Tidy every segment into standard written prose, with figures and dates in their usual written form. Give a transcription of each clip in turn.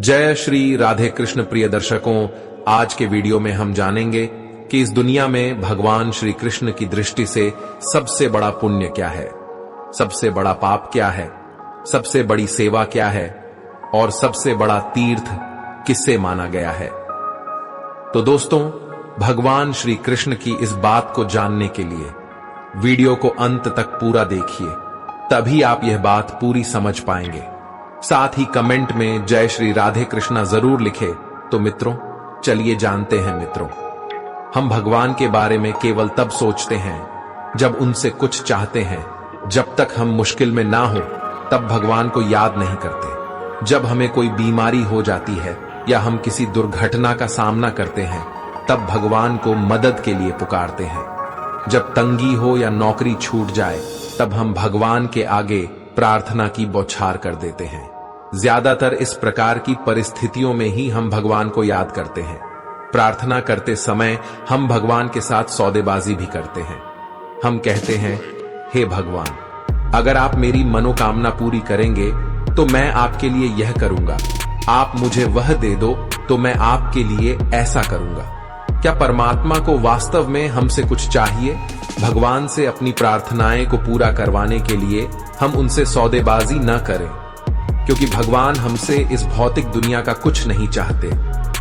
जय श्री राधे कृष्ण प्रिय दर्शकों, आज के वीडियो में हम जानेंगे कि इस दुनिया में भगवान श्री कृष्ण की दृष्टि से सबसे बड़ा पुण्य क्या है, सबसे बड़ा पाप क्या है, सबसे बड़ी सेवा क्या है और सबसे बड़ा तीर्थ किससे माना गया है। तो दोस्तों, भगवान श्री कृष्ण की इस बात को जानने के लिए वीडियो को अंत तक पूरा देखिए, तभी आप यह बात पूरी समझ पाएंगे। साथ ही कमेंट में जय श्री राधे कृष्णा जरूर लिखे। तो मित्रों, चलिए जानते हैं। मित्रों, हम भगवान के बारे में केवल तब सोचते हैं जब उनसे कुछ चाहते हैं। जब तक हम मुश्किल में ना हो तब भगवान को याद नहीं करते। जब हमें कोई बीमारी हो जाती है या हम किसी दुर्घटना का सामना करते हैं तब भगवान को मदद के लिए पुकारते हैं। जब तंगी हो या नौकरी छूट जाए तब हम भगवान के आगे प्रार्थना की बौछार कर देते हैं। ज्यादातर इस प्रकार की परिस्थितियों में ही हम भगवान को याद करते हैं। प्रार्थना करते समय हम भगवान के साथ सौदेबाजी भी करते हैं। हम कहते हैं, हे भगवान, अगर आप मेरी मनोकामना पूरी करेंगे तो मैं आपके लिए यह करूंगा। आप मुझे वह दे दो तो मैं आपके लिए ऐसा करूंगा। क्या परमात्मा को वास्तव में हमसे कुछ चाहिए? भगवान से अपनी प्रार्थनाएं को पूरा करवाने के लिए हम उनसे सौदेबाजी न करें, क्योंकि भगवान हमसे इस भौतिक दुनिया का कुछ नहीं चाहते।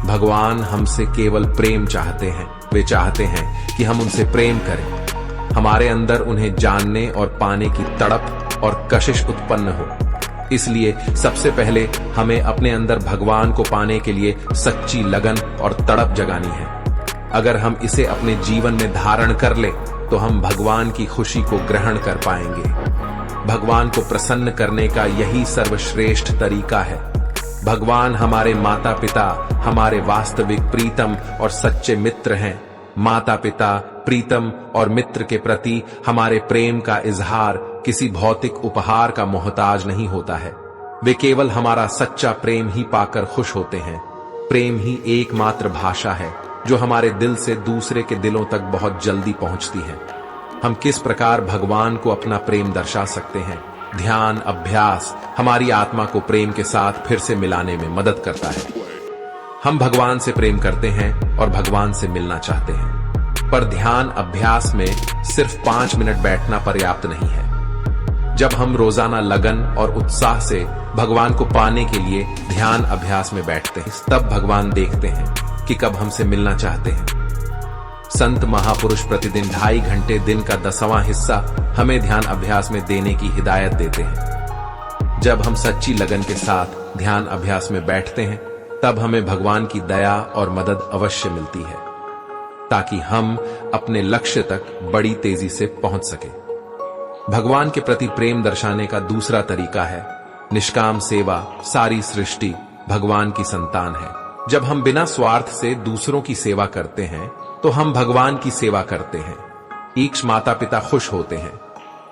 भगवान हमसे केवल प्रेम चाहते हैं। वे चाहते हैं कि हम उनसे प्रेम करें, हमारे अंदर उन्हें जानने और पाने की तड़प और कशिश उत्पन्न हो। इसलिए सबसे पहले हमें अपने अंदर भगवान को पाने के लिए सच्ची लगन और तड़प जगानी है। अगर हम इसे अपने जीवन में धारण कर ले तो हम भगवान की खुशी को ग्रहण कर पाएंगे। भगवान को प्रसन्न करने का यही सर्वश्रेष्ठ तरीका है। भगवान हमारे माता पिता, हमारे वास्तविक प्रीतम और सच्चे मित्र हैं। माता पिता, प्रीतम और मित्र के प्रति हमारे प्रेम का इजहार किसी भौतिक उपहार का मोहताज नहीं होता है। वे केवल हमारा सच्चा प्रेम ही पाकर खुश होते हैं। प्रेम ही एकमात्र भाषा है जो हमारे दिल से दूसरे के दिलों तक बहुत जल्दी पहुंचती है। हम किस प्रकार भगवान को अपना प्रेम दर्शा सकते हैं? ध्यान अभ्यास हमारी आत्मा को प्रेम के साथ फिर से मिलाने में मदद करता है। हम भगवान से प्रेम करते हैं और भगवान से मिलना चाहते हैं, पर ध्यान अभ्यास में सिर्फ 5 मिनट बैठना पर्याप्त नहीं है। जब हम रोजाना लगन और उत्साह से भगवान को पाने के लिए ध्यान अभ्यास में बैठते हैं, तब भगवान देखते हैं कि कब हमसे मिलना चाहते हैं। संत महापुरुष प्रतिदिन 2.5 घंटे दिन का 10वां हिस्सा हमें ध्यान अभ्यास में देने की हिदायत देते हैं। जब हम सच्ची लगन के साथ ध्यान अभ्यास में बैठते हैं तब हमें भगवान की दया और मदद अवश्य मिलती है, ताकि हम अपने लक्ष्य तक बड़ी तेजी से पहुंच सके। भगवान के प्रति प्रेम दर्शाने का दूसरा तरीका है निष्काम सेवा। सारी सृष्टि भगवान की संतान है। जब हम बिना स्वार्थ से दूसरों की सेवा करते हैं तो हम भगवान की सेवा करते हैं। ईक्ष माता पिता खुश होते हैं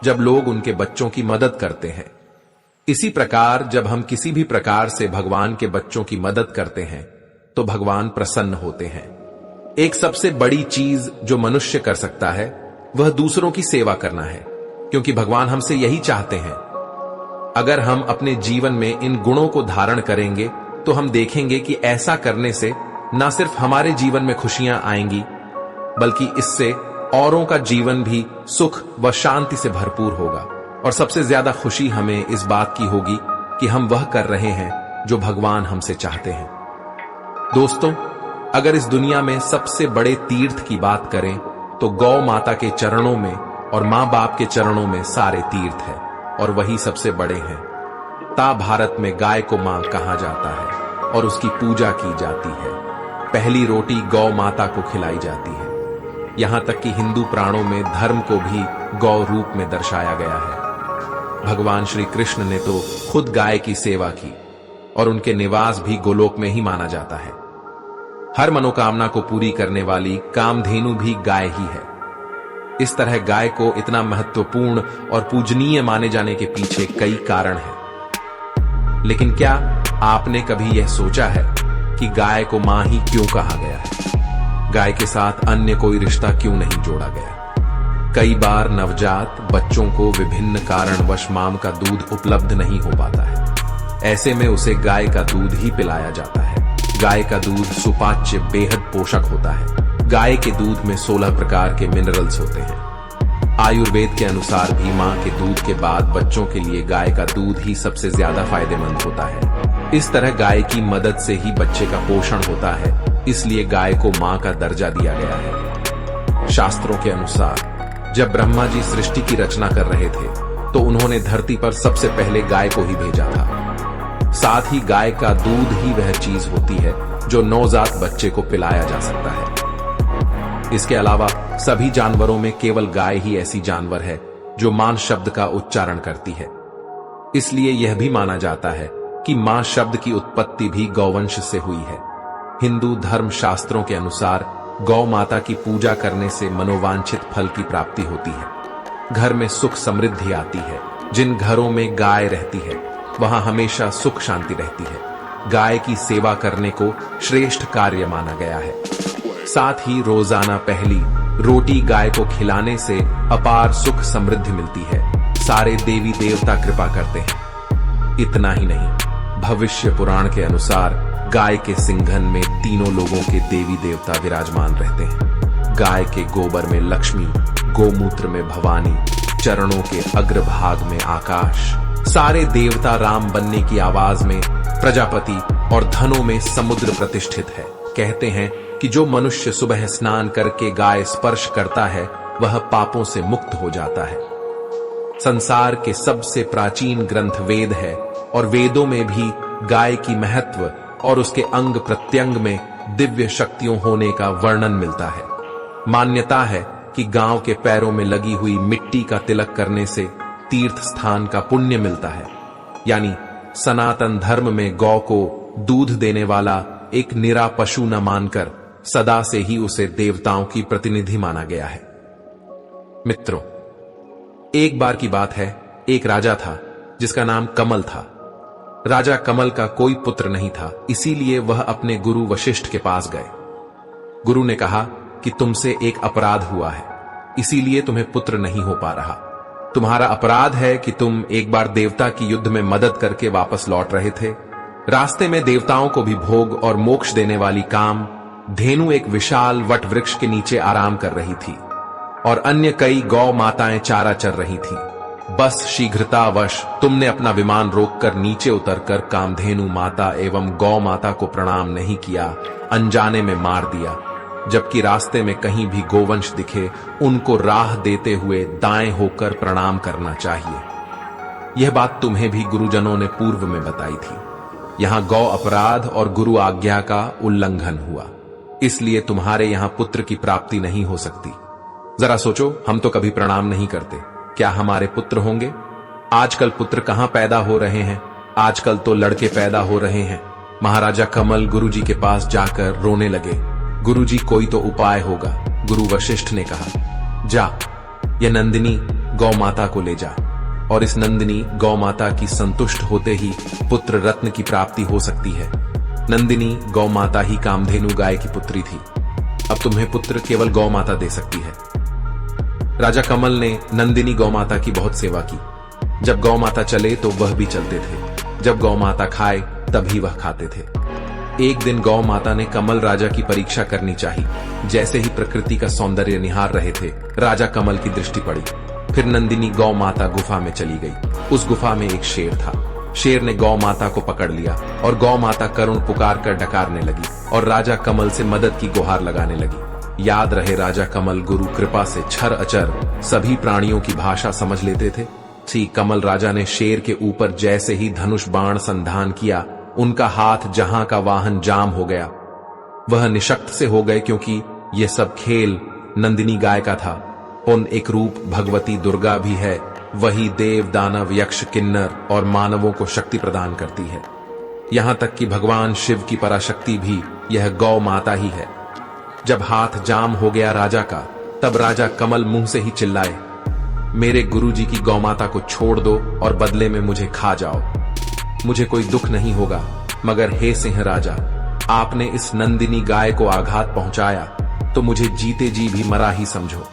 जब लोग उनके बच्चों की मदद करते हैं। इसी प्रकार जब हम किसी भी प्रकार से भगवान के बच्चों की मदद करते हैं तो भगवान प्रसन्न होते हैं। एक सबसे बड़ी चीज जो मनुष्य कर सकता है वह दूसरों की सेवा करना है, क्योंकि भगवान हमसे यही चाहते हैं। अगर हम अपने जीवन में इन गुणों को धारण करेंगे तो हम देखेंगे कि ऐसा करने से न सिर्फ हमारे जीवन में खुशियां आएंगी, बल्कि इससे औरों का जीवन भी सुख व शांति से भरपूर होगा। और सबसे ज्यादा खुशी हमें इस बात की होगी कि हम वह कर रहे हैं जो भगवान हमसे चाहते हैं। दोस्तों, अगर इस दुनिया में सबसे बड़े तीर्थ की बात करें तो गौ माता के चरणों में और मां बाप के चरणों में सारे तीर्थ है और वही सबसे बड़े हैं। भारत में गाय को मां कहा जाता है और उसकी पूजा की जाती है। पहली रोटी गौ माता को खिलाई जाती है। यहां तक कि हिंदू प्राणों में धर्म को भी गौ रूप में दर्शाया गया है। भगवान श्री कृष्ण ने तो खुद गाय की सेवा की और उनके निवास भी गोलोक में ही माना जाता है। हर मनोकामना को पूरी करने वाली कामधेनु भी गाय ही है। इस तरह गाय को इतना महत्वपूर्ण और पूजनीय माने जाने के पीछे कई कारण हैं। लेकिन क्या आपने कभी यह सोचा है कि गाय को मां ही क्यों कहा गया है? गाय के साथ अन्य कोई रिश्ता क्यों नहीं जोड़ा गया? कई बार नवजात बच्चों को विभिन्न कारणवश मां का दूध उपलब्ध नहीं हो पाता है। ऐसे में उसे गाय का दूध ही पिलाया जाता है। गाय का दूध सुपाच्य बेहद पोषक होता है। गाय के दूध में 16 प्रकार के मिनरल्स होते हैं। आयुर्वेद के अनुसार भी मां के दूध के बाद बच्चों के लिए गाय का दूध ही सबसे ज्यादा फायदेमंद होता है। इस तरह गाय की मदद से ही बच्चे का पोषण होता है, इसलिए गाय को मां का दर्जा दिया गया है। शास्त्रों के अनुसार जब ब्रह्मा जी सृष्टि की रचना कर रहे थे तो उन्होंने धरती पर सबसे पहले गाय को ही भेजा था। साथ ही गाय का दूध ही वह चीज होती है जो नवजात बच्चे को पिलाया जा सकता है। इसके अलावा सभी जानवरों में केवल गाय ही ऐसी जानवर है जो मां शब्द का उच्चारण करती है। इसलिए यह भी माना जाता है कि मां शब्द की उत्पत्ति भी गौवंश से हुई है। हिंदू धर्म शास्त्रों के अनुसार गौ माता की पूजा करने से मनोवांछित फल की प्राप्ति होती है। घर में सुख समृद्धि आती है। जिन घरों में गाय रहती है वहां हमेशा सुख शांति रहती है। गाय की सेवा करने को श्रेष्ठ कार्य माना गया है। साथ ही रोजाना पहली रोटी गाय को खिलाने से अपार सुख समृद्धि मिलती है। सारे देवी देवता कृपा करते हैं। इतना ही नहीं, भविष्य पुराण के अनुसार गाय के सिंघन में तीनों लोगों के देवी देवता विराजमान रहते हैं। गाय के गोबर में लक्ष्मी, गोमूत्र में भवानी, चरणों के अग्रभाग में आकाश, सारे देवता राम बनने की आवाज में प्रजापति और धनों में समुद्र प्रतिष्ठित है। कहते हैं कि जो मनुष्य सुबह स्नान करके गाय स्पर्श करता है वह पापों से मुक्त हो जाता है। संसार के सबसे प्राचीन ग्रंथ वेद है और वेदों में भी गाय की महत्व और उसके अंग प्रत्यंग में दिव्य शक्तियों होने का वर्णन मिलता है। मान्यता है कि गांव के पैरों में लगी हुई मिट्टी का तिलक करने से तीर्थ स्थान का पुण्य मिलता है। यानी सनातन धर्म में गौ को दूध देने वाला एक निरा पशु न मानकर सदा से ही उसे देवताओं की प्रतिनिधि माना गया है। मित्रों, एक बार की बात है, एक राजा था जिसका नाम कमल था। राजा कमल का कोई पुत्र नहीं था, इसीलिए वह अपने गुरु वशिष्ठ के पास गए। गुरु ने कहा कि तुमसे एक अपराध हुआ है, इसीलिए तुम्हें पुत्र नहीं हो पा रहा। तुम्हारा अपराध है कि तुम एक बार देवता की युद्ध में मदद करके वापस लौट रहे थे। रास्ते में देवताओं को भी भोग और मोक्ष देने वाली काम धेनु एक विशाल वट वृक्ष के नीचे आराम कर रही थी और अन्य कई गौ माताएं चारा चर रही थी। बस शीघ्रतावश तुमने अपना विमान रोककर नीचे उतरकर कामधेनु माता एवं गौ माता को प्रणाम नहीं किया, अनजाने में मार दिया। जबकि रास्ते में कहीं भी गोवंश दिखे उनको राह देते हुए दाएं होकर प्रणाम करना चाहिए। यह बात तुम्हें भी गुरुजनों ने पूर्व में बताई थी। यहां गौ अपराध और गुरु आज्ञा का उल्लंघन हुआ, इसलिए तुम्हारे यहां पुत्र की प्राप्ति नहीं हो सकती। जरा सोचो, हम तो कभी प्रणाम नहीं करते, क्या हमारे पुत्र होंगे? आजकल पुत्र कहां पैदा हो रहे हैं? आजकल तो लड़के पैदा हो रहे हैं। महाराजा कमल गुरुजी के पास जाकर रोने लगे। गुरुजी, कोई तो उपाय होगा। गुरु वशिष्ठ ने कहा, जा यह नंदिनी गौ माता को ले जा, और इस नंदिनी गौ माता की संतुष्ट होते ही पुत्र रत्न की प्राप्ति हो सकती है। नंदिनी गौ माता ही कामधेनु गाय की पुत्री थी। अब तुम्हें पुत्र केवल गौ माता दे सकती है। राजा कमल ने नंदिनी गौ माता की बहुत सेवा की। जब गौ माता चले तो वह भी चलते थे, जब गौ माता खाए तभी वह खाते थे। एक दिन गौ माता ने कमल राजा की परीक्षा करनी चाही। जैसे ही प्रकृति का सौंदर्य निहार रहे थे, राजा कमल की दृष्टि पड़ी। फिर नंदिनी गौ माता गुफा में चली गई। उस गुफा में एक शेर था। शेर ने गौ माता को पकड़ लिया और गौ माता करुण पुकार कर डकारने लगी और राजा कमल से मदद की गुहार लगाने लगी। याद रहे, राजा कमल गुरु कृपा से छर अचर सभी प्राणियों की भाषा समझ लेते थे। सी कमल राजा ने शेर के ऊपर जैसे ही धनुष बाण संधान किया, उनका हाथ जहां का वाहन जाम हो गया। वह निशक्त से हो गए, क्योंकि यह सब खेल नंदिनी गाय का था। उन एक रूप भगवती दुर्गा भी है, वही देव दानव यक्ष किन्नर और मानवों को शक्ति प्रदान करती है। यहां तक कि भगवान शिव की पराशक्ति भी यह गौ माता ही है। जब हाथ जाम हो गया राजा का, तब राजा कमल मुंह से ही चिल्लाए, मेरे गुरुजी की गौ माता को छोड़ दो और बदले में मुझे खा जाओ। मुझे कोई दुख नहीं होगा, मगर हे सिंह राजा, आपने इस नंदिनी गाय को आघात पहुंचाया तो मुझे जीते जी भी मरा ही समझो।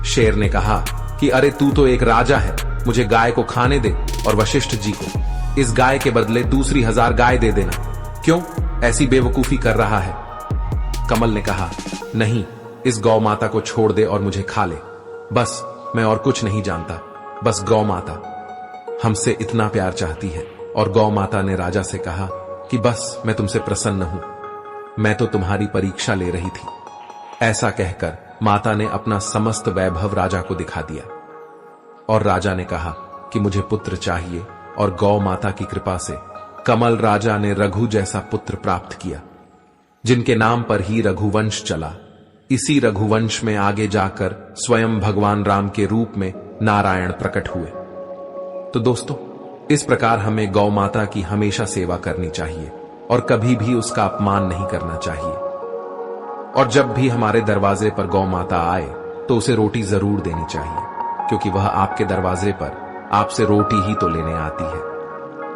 शेर ने कहा कि अरे तू तो एक राजा है, मुझे गाय को खाने दे और वशिष्ठ जी को। इस गाय के बदले दूसरी 1000 गाय दे देना। क्यों ऐसी बेवकूफी कर रहा है? कमल ने कहा, नहीं, इस गौ माता को छोड़ दे और मुझे खा ले। बस, मैं और कुछ नहीं जानता, बस गौ माता हमसे इतना प्यार चाहती है। और गौ माता ने राजा से कहा कि बस, मैं तुमसे प्रसन्न हूं, मैं तो तुम्हारी परीक्षा ले रही थी। ऐसा कहकर माता ने अपना समस्त वैभव राजा को दिखा दिया और राजा ने कहा कि मुझे पुत्र चाहिए, और गौ माता की कृपा से कमल राजा ने रघु जैसा पुत्र प्राप्त किया, जिनके नाम पर ही रघुवंश चला। इसी रघुवंश में आगे जाकर स्वयं भगवान राम के रूप में नारायण प्रकट हुए। तो दोस्तों, इस प्रकार हमें गौ माता की हमेशा सेवा करनी चाहिए और कभी भी उसका अपमान नहीं करना चाहिए। और जब भी हमारे दरवाजे पर गौ माता आए तो उसे रोटी जरूर देनी चाहिए, क्योंकि वह आपके दरवाजे पर आपसे रोटी ही तो लेने आती है।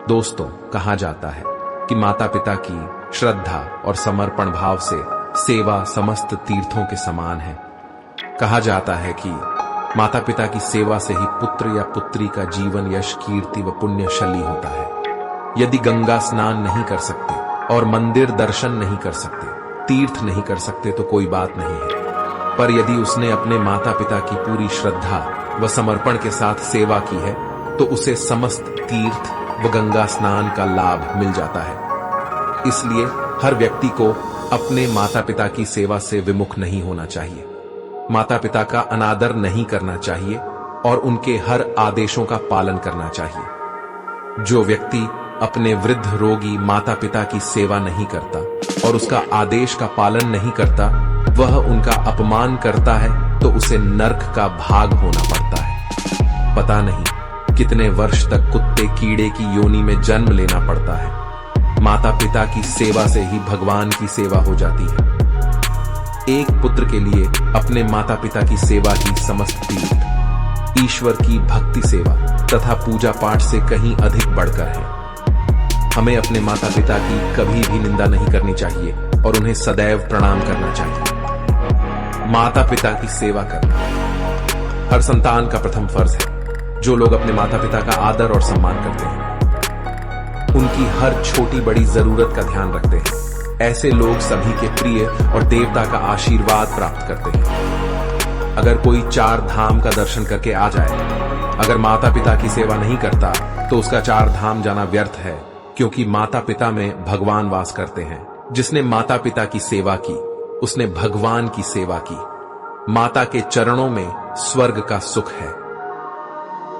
दोस्तों, कहा जाता है कि माता पिता की श्रद्धा और समर्पण भाव से सेवा समस्त तीर्थों के समान है। कहा जाता है कि माता पिता की सेवा से ही पुत्र या पुत्री का जीवन यश कीर्ति व पुण्यशाली होता है। यदि गंगा स्नान नहीं कर सकते और मंदिर दर्शन नहीं कर सकते, तीर्थ नहीं कर सकते तो कोई बात नहीं है, पर यदि उसने अपने माता पिता की पूरी श्रद्धा व समर्पण के साथ सेवा की है तो उसे समस्त तीर्थ व गंगा स्नान का लाभ मिल जाता है। इसलिए हर व्यक्ति को अपने माता पिता की सेवा से विमुख नहीं होना चाहिए, माता पिता का अनादर नहीं करना चाहिए और उनके हर आदेशों का पालन करना चाहिए। जो व्यक्ति अपने वृद्ध रोगी माता पिता की सेवा नहीं करता और उसका आदेश का पालन नहीं करता, वह उनका अपमान करता है तो उसे नर्क का भाग होना पड़ता है। पता नहीं कितने वर्ष तक कुत्ते कीड़े की योनि में जन्म लेना पड़ता है। माता पिता की सेवा से ही भगवान की सेवा हो जाती है। एक पुत्र के लिए अपने माता पिता की सेवा ही समस्त तीर्थ, ईश्वर की भक्ति सेवा तथा पूजा पाठ से कहीं अधिक बढ़कर है। हमें अपने माता पिता की कभी भी निंदा नहीं करनी चाहिए और उन्हें सदैव प्रणाम करना चाहिए। माता पिता की सेवा करना हर संतान का प्रथम फर्ज है। जो लोग अपने माता पिता का आदर और सम्मान करते हैं, उनकी हर छोटी बड़ी जरूरत का ध्यान रखते हैं, ऐसे लोग सभी के प्रिय और देवता का आशीर्वाद प्राप्त करते हैं। अगर कोई 4 धाम का दर्शन करके आ जाए, अगर माता पिता की सेवा नहीं करता तो उसका 4 धाम जाना व्यर्थ है, क्योंकि माता पिता में भगवान वास करते हैं। जिसने माता पिता की सेवा की, उसने भगवान की सेवा की। माता के चरणों में स्वर्ग का सुख है।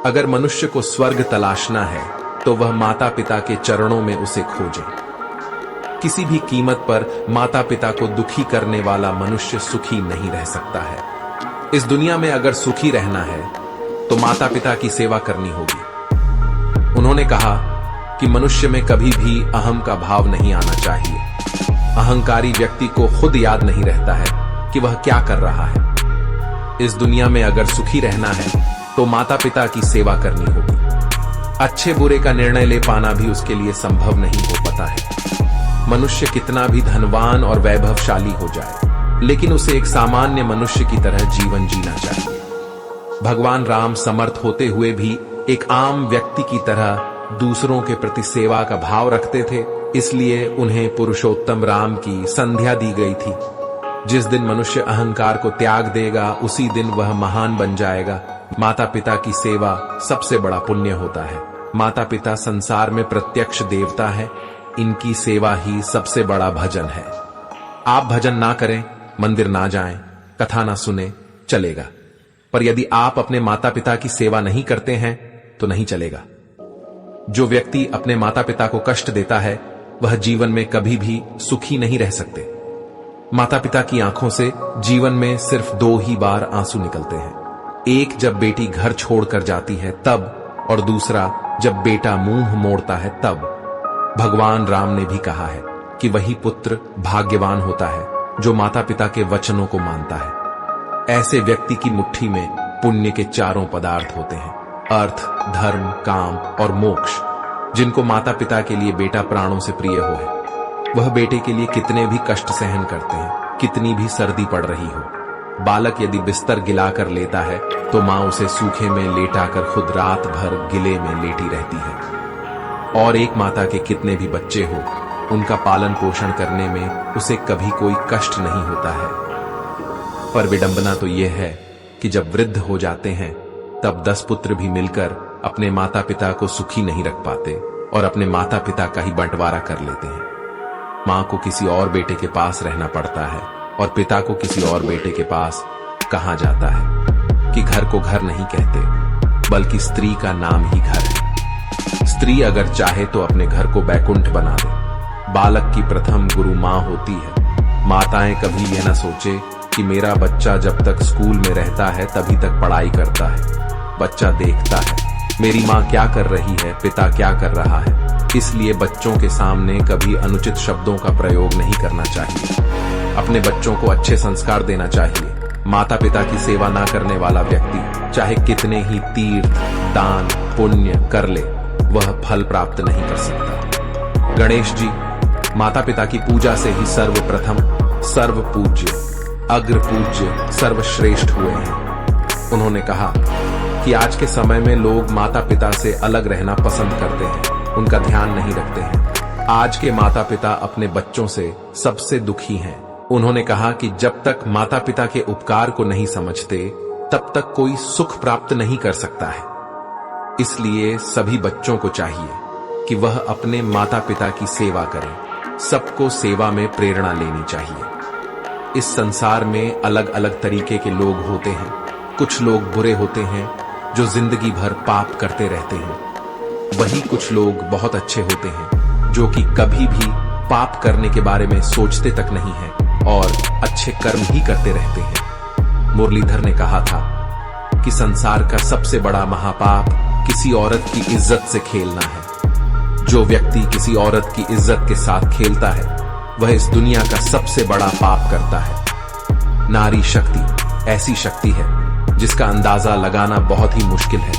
अगर मनुष्य को स्वर्ग तलाशना है तो वह माता पिता के चरणों में उसे खोजे। किसी भी कीमत पर माता पिता को दुखी करने वाला मनुष्य सुखी नहीं रह सकता है। इस दुनिया में अगर सुखी रहना है तो माता पिता की सेवा करनी होगी। उन्होंने कहा कि मनुष्य में कभी भी अहम का भाव नहीं आना चाहिए। अहंकारी व्यक्ति को खुद याद नहीं रहता है कि वह क्या कर रहा है। इस दुनिया में अगर सुखी रहना है तो माता पिता की सेवा करनी होगी। अच्छे बुरे का निर्णय ले पाना भी उसके लिए संभव नहीं हो पाता है। मनुष्य कितना भी धनवान और वैभवशाली हो जाए, लेकिन उसे एक सामान्य मनुष्य की तरह जीवन जीना चाहिए। भगवान राम समर्थ होते हुए भी एक आम व्यक्ति की तरह दूसरों के प्रति सेवा का भाव रखते थे, इसलिए उन्हें पुरुषोत्तम राम की संध्या दी गई थी। जिस दिन मनुष्य अहंकार को त्याग देगा, उसी दिन वह महान बन जाएगा। माता पिता की सेवा सबसे बड़ा पुण्य होता है। माता पिता संसार में प्रत्यक्ष देवता है, इनकी सेवा ही सबसे बड़ा भजन है। आप भजन ना करें, मंदिर ना जाएं, कथा ना सुने, चलेगा, पर यदि आप अपने माता पिता की सेवा नहीं करते हैं तो नहीं चलेगा। जो व्यक्ति अपने माता पिता को कष्ट देता है, वह जीवन में कभी भी सुखी नहीं रह सकते। माता पिता की आंखों से जीवन में सिर्फ 2 ही बार आंसू निकलते हैं। एक जब बेटी घर छोड़कर जाती है तब, और दूसरा जब बेटा मुंह मोड़ता है तब। भगवान राम ने भी कहा है कि वही पुत्र भाग्यवान होता है जो माता पिता के वचनों को मानता है। ऐसे व्यक्ति की मुट्ठी में पुण्य के 4 पदार्थ होते हैं, अर्थ, धर्म, काम और मोक्ष। जिनको माता पिता के लिए बेटा प्राणों से प्रिय हो है, वह बेटे के लिए कितने भी कष्ट सहन करते हैं, कितनी भी सर्दी पड़ रही हो। बालक यदि बिस्तर गिलाकर लेता है तो मां उसे सूखे में लेटाकर खुद रात भर गिले में लेटी रहती है। और एक माता के कितने भी बच्चे हो, उनका पालन पोषण करने में उसे कभी कोई कष्ट नहीं होता है। पर विडंबना तो यह है कि जब वृद्ध हो जाते हैं तब 10 पुत्र भी मिलकर अपने माता पिता को सुखी नहीं रख पाते और अपने माता पिता का ही बंटवारा कर लेते हैं। मां को किसी और बेटे के पास रहना पड़ता है और पिता को किसी और बेटे के पास कहा जाता है कि घर को घर नहीं कहते, बल्कि स्त्री का नाम ही घर है। स्त्री अगर चाहे तो अपने घर को बैकुंठ बना दे। बालक की प्रथम गुरु मां होती है। माताएं कभी यह ना सोचे कि मेरा बच्चा जब तक स्कूल में रहता है तभी तक पढ़ाई करता है। बच्चा देखता है मेरी मां क्या कर रही है, पिता क्या कर रहा है। इसलिए बच्चों के सामने कभी अनुचित शब्दों का प्रयोग नहीं करना चाहिए। अपने बच्चों को अच्छे संस्कार देना चाहिए। माता पिता की सेवा ना करने वाला व्यक्ति चाहे कितने ही तीर्थ, दान, पुण्य कर ले, वह फल प्राप्त नहीं कर सकता। गणेश जी माता पिता की पूजा से ही सर्वप्रथम, सर्व पूज्य, अग्र पूज्य, सर्वश्रेष्ठ हुए हैं। उन्होंने कहा कि आज के समय में लोग माता पिता से अलग रहना पसंद करते हैं, उनका ध्यान नहीं रखते हैं। आज के माता पिता अपने बच्चों से सबसे दुखी हैं। उन्होंने कहा कि जब तक माता पिता के उपकार को नहीं समझते तब तक कोई सुख प्राप्त नहीं कर सकता है। इसलिए सभी बच्चों को चाहिए कि वह अपने माता पिता की सेवा करें। सबको सेवा में प्रेरणा लेनी चाहिए। इस संसार में अलग अलग तरीके के लोग होते हैं। कुछ लोग बुरे होते हैं जो जिंदगी भर पाप करते रहते हैं। वही कुछ लोग बहुत अच्छे होते हैं जो कि कभी भी पाप करने के बारे में सोचते तक नहीं है और अच्छे कर्म ही करते रहते हैं। मुरलीधर ने कहा था कि संसार का सबसे बड़ा महापाप किसी औरत की इज्जत से खेलना है। जो व्यक्ति किसी औरत की इज्जत के साथ खेलता है वह इस दुनिया का सबसे बड़ा पाप करता है। नारी शक्ति ऐसी शक्ति है जिसका अंदाजा लगाना बहुत ही मुश्किल है।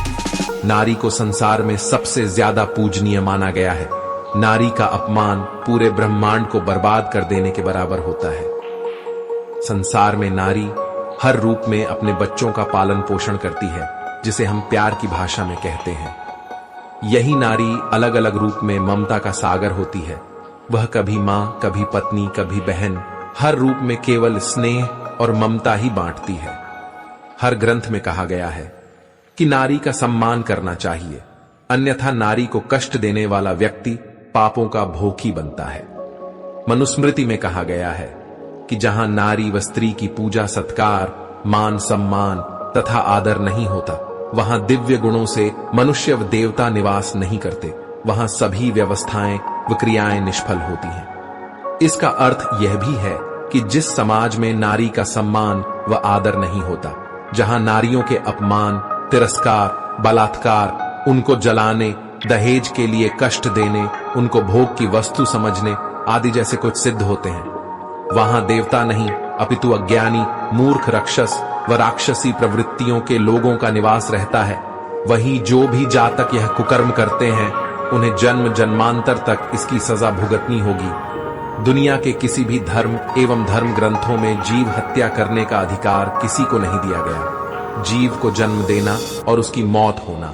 नारी को संसार में सबसे ज्यादा पूजनीय माना गया है। नारी का अपमान पूरे ब्रह्मांड को बर्बाद कर देने के बराबर होता है। संसार में नारी हर रूप में अपने बच्चों का पालन पोषण करती है, जिसे हम प्यार की भाषा में कहते हैं। यही नारी अलग अलग रूप में ममता का सागर होती है। वह कभी मां, कभी पत्नी, कभी बहन, हर रूप में केवल स्नेह और ममता ही बांटती है। हर ग्रंथ में कहा गया है कि नारी का सम्मान करना चाहिए, अन्यथा नारी को कष्ट देने वाला व्यक्ति पापों का भोगी बनता है। मनुस्मृति में कहा गया है कि जहां नारी व स्त्री की पूजा, सत्कार, मान सम्मान तथा आदर नहीं होता, वहां दिव्य गुणों से मनुष्य व देवता निवास नहीं करते। वहां सभी व्यवस्थाएं व क्रियाएं निष्फल होती हैं। इसका अर्थ यह भी है कि जिस समाज में नारी का सम्मान व आदर नहीं होता, जहां नारियों के अपमान, तिरस्कार, बलात्कार, उनको जलाने, दहेज के लिए कष्ट देने, उनको भोग की वस्तु समझने आदि जैसे कुछ सिद्ध होते हैं, वहां देवता नहीं अपितु अज्ञानी, मूर्ख, राक्षस व राक्षसी प्रवृत्तियों के लोगों का निवास रहता है। वहीं जो भी जातक यह कुकर्म करते हैं उन्हें जन्म जन्मांतर तक इसकी सजा भुगतनी होगी। दुनिया के किसी भी धर्म एवं धर्म ग्रंथों में जीव हत्या करने का अधिकार किसी को नहीं दिया गया। जीव को जन्म देना और उसकी मौत होना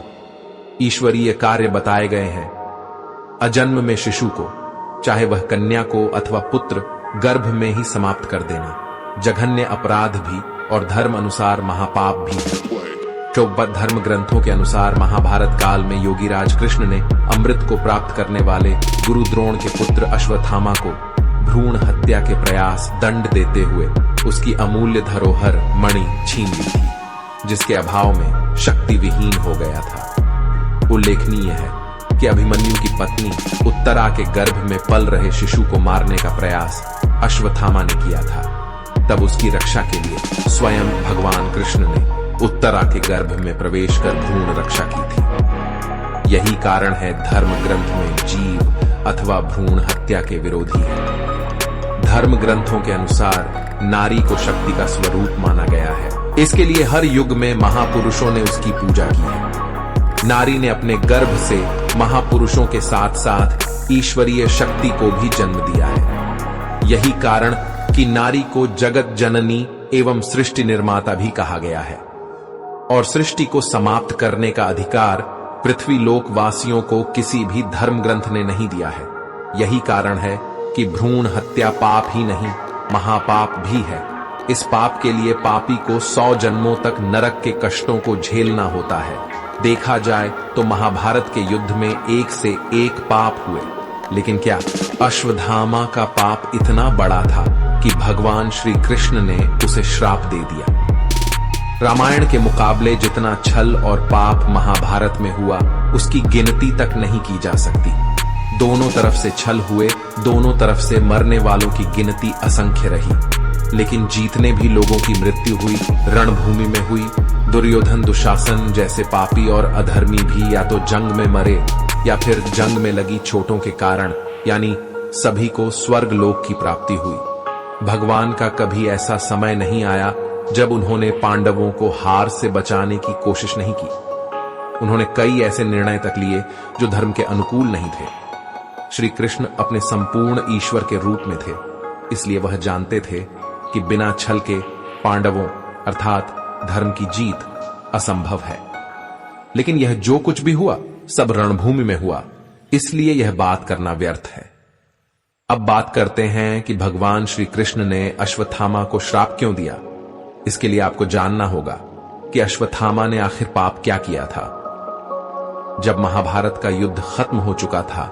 ईश्वरीय कार्य बताए गए हैं। अजन्म में शिशु को, चाहे वह कन्या को अथवा पुत्र, गर्भ में ही समाप्त कर देना जघन्य अपराध भी और धर्म अनुसार महापाप भी है। चौबद्ध धर्म ग्रंथों के अनुसार महाभारत काल में योगीराज कृष्ण ने अमृत को प्राप्त करने वाले गुरु द्रोण के पुत्र अश्वत्थामा को भ्रूण हत्या के प्रयास दंड देते हुए उसकी अमूल्य धरोहर मणि छीन ली थी, जिसके अभाव में शक्ति विहीन हो गया था। उल्लेखनीय है कि अभिमन्यु की पत्नी उत्तरा के गर्भ में पल रहे शिशु को मारने का प्रयास अश्वत्थामा ने किया था। तब उसकी रक्षा के लिए स्वयं भगवान कृष्ण ने उत्तरा के गर्भ में प्रवेश कर भ्रूण रक्षा की थी। यही कारण है धर्म ग्रंथ में जीव अथवा भ्रूण हत्या के विरोधी है। धर्म ग्रंथों के अनुसार नारी को शक्ति का स्वरूप माना गया है। इसके लिए हर युग में महापुरुषों ने उसकी पूजा की है। नारी ने अपने गर्भ से महापुरुषों के साथ साथ ईश्वरीय शक्ति को भी जन्म दिया है। यही कारण कि नारी को जगत जननी एवं सृष्टि निर्माता भी कहा गया है और सृष्टि को समाप्त करने का अधिकार पृथ्वी लोक वासियों को किसी भी धर्म ग्रंथ ने नहीं दिया है। यही कारण है कि भ्रूण हत्या पाप ही नहीं, महापाप भी है। इस पाप के लिए पापी को 100 जन्मों तक नरक के कष्टों को झेलना होता है। देखा जाए तो महाभारत के युद्ध में एक से एक पाप हुए, लेकिन क्या अश्वत्थामा का पाप इतना बड़ा था कि भगवान श्री कृष्ण ने उसे श्राप दे दिया। रामायण के मुकाबले जितना छल और पाप महाभारत में हुआ, उसकी गिनती तक नहीं की जा सकती। दोनों तरफ से छल हुए, दोनों तरफ से मरने वालों की गिनती असंख्य रही, लेकिन जीतने भी लोगों की मृत्यु हुई, रणभूमि में हुई। दुर्योधन दुशासन जैसे पापी और अधर्मी भी या तो जंग में मरे या फिर जंग में लगी चोटों के कारण, यानी सभी को स्वर्ग लोक की प्राप्ति हुई। भगवान का कभी ऐसा समय नहीं आया जब उन्होंने पांडवों को हार से बचाने की कोशिश नहीं की। उन्होंने कई ऐसे निर्णय तक लिए जो धर्म के अनुकूल नहीं थे। श्री कृष्ण अपने संपूर्ण ईश्वर के रूप में थे, इसलिए वह जानते थे कि बिना छल के पांडवों अर्थात धर्म की जीत असंभव है। लेकिन यह जो कुछ भी हुआ सब रणभूमि में हुआ, इसलिए यह बात करना व्यर्थ है। अब बात करते हैं कि भगवान श्री कृष्ण ने अश्वत्थामा को श्राप क्यों दिया। इसके लिए आपको जानना होगा कि अश्वत्थामा ने आखिर पाप क्या किया था। जब महाभारत का युद्ध खत्म हो चुका था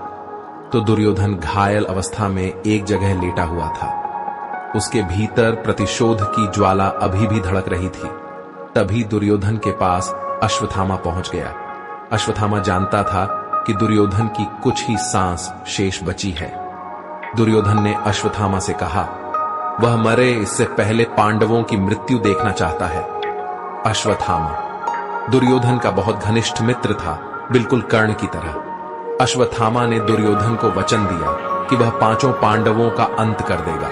तो दुर्योधन घायल अवस्था में एक जगह लेटा हुआ था। उसके भीतर प्रतिशोध की ज्वाला अभी भी धड़क रही थी। तभी दुर्योधन के पास अश्वत्थामा पहुंच गया। अश्वत्थामा जानता था कि दुर्योधन की कुछ ही सांस शेष बची है। दुर्योधन ने अश्वत्थामा से कहा, वह मरे इससे पहले पांडवों की मृत्यु देखना चाहता है। अश्वत्थामा दुर्योधन का बहुत घनिष्ठ मित्र था, बिल्कुल कर्ण की तरह। अश्वत्थामा ने दुर्योधन को वचन दिया कि वह 5 पांडवों का अंत कर देगा।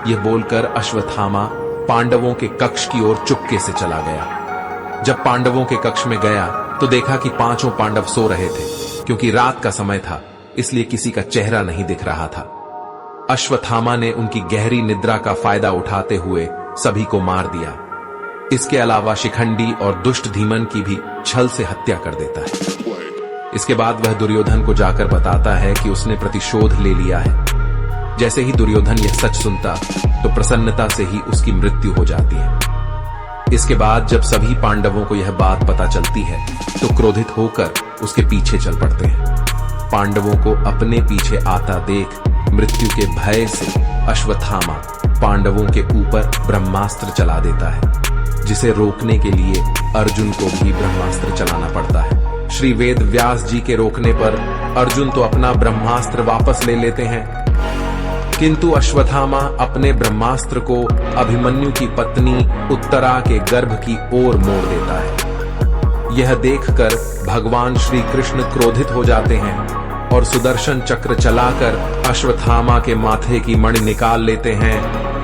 यह बोलकर अश्वत्थामा पांडवों के कक्ष की ओर चुपके से चला गया। जब पांडवों के कक्ष में गया तो देखा कि 5 पांडव सो रहे थे। क्योंकि रात का समय था, इसलिए किसी का चेहरा नहीं दिख रहा था। अश्वत्थामा ने उनकी गहरी निद्रा का फायदा उठाते हुए सभी को मार दिया। इसके अलावा शिखंडी और दुष्ट धीमन की भी छल से हत्या कर देता है। इसके बाद वह दुर्योधन को जाकर बताता है कि उसने प्रतिशोध ले लिया है। जैसे ही दुर्योधन यह सच सुनता तो प्रसन्नता से ही उसकी मृत्यु हो जाती है। इसके बाद जब सभी पांडवों को यह बात पता चलती है तो क्रोधित होकर उसके पीछे चल पड़ते हैं। पांडवों को अपने पीछे आता देख मृत्यु के भय से अश्वत्थामा पांडवों के ऊपर ब्रह्मास्त्र चला देता है, जिसे रोकने के लिए अर्जुन को भी ब्रह्मास्त्र चलाना पड़ता है। श्री वेद व्यास जी के रोकने पर अर्जुन तो अपना ब्रह्मास्त्र वापस ले लेते हैं, किंतु अश्वत्थामा अपने ब्रह्मास्त्र को अभिमन्यु की पत्नी उत्तरा के गर्भ की ओर मोड़ देता है। यह देखकर भगवान श्री कृष्ण क्रोधित हो जाते हैं और सुदर्शन चक्र चलाकर अश्वत्थामा के माथे की मणि निकाल लेते हैं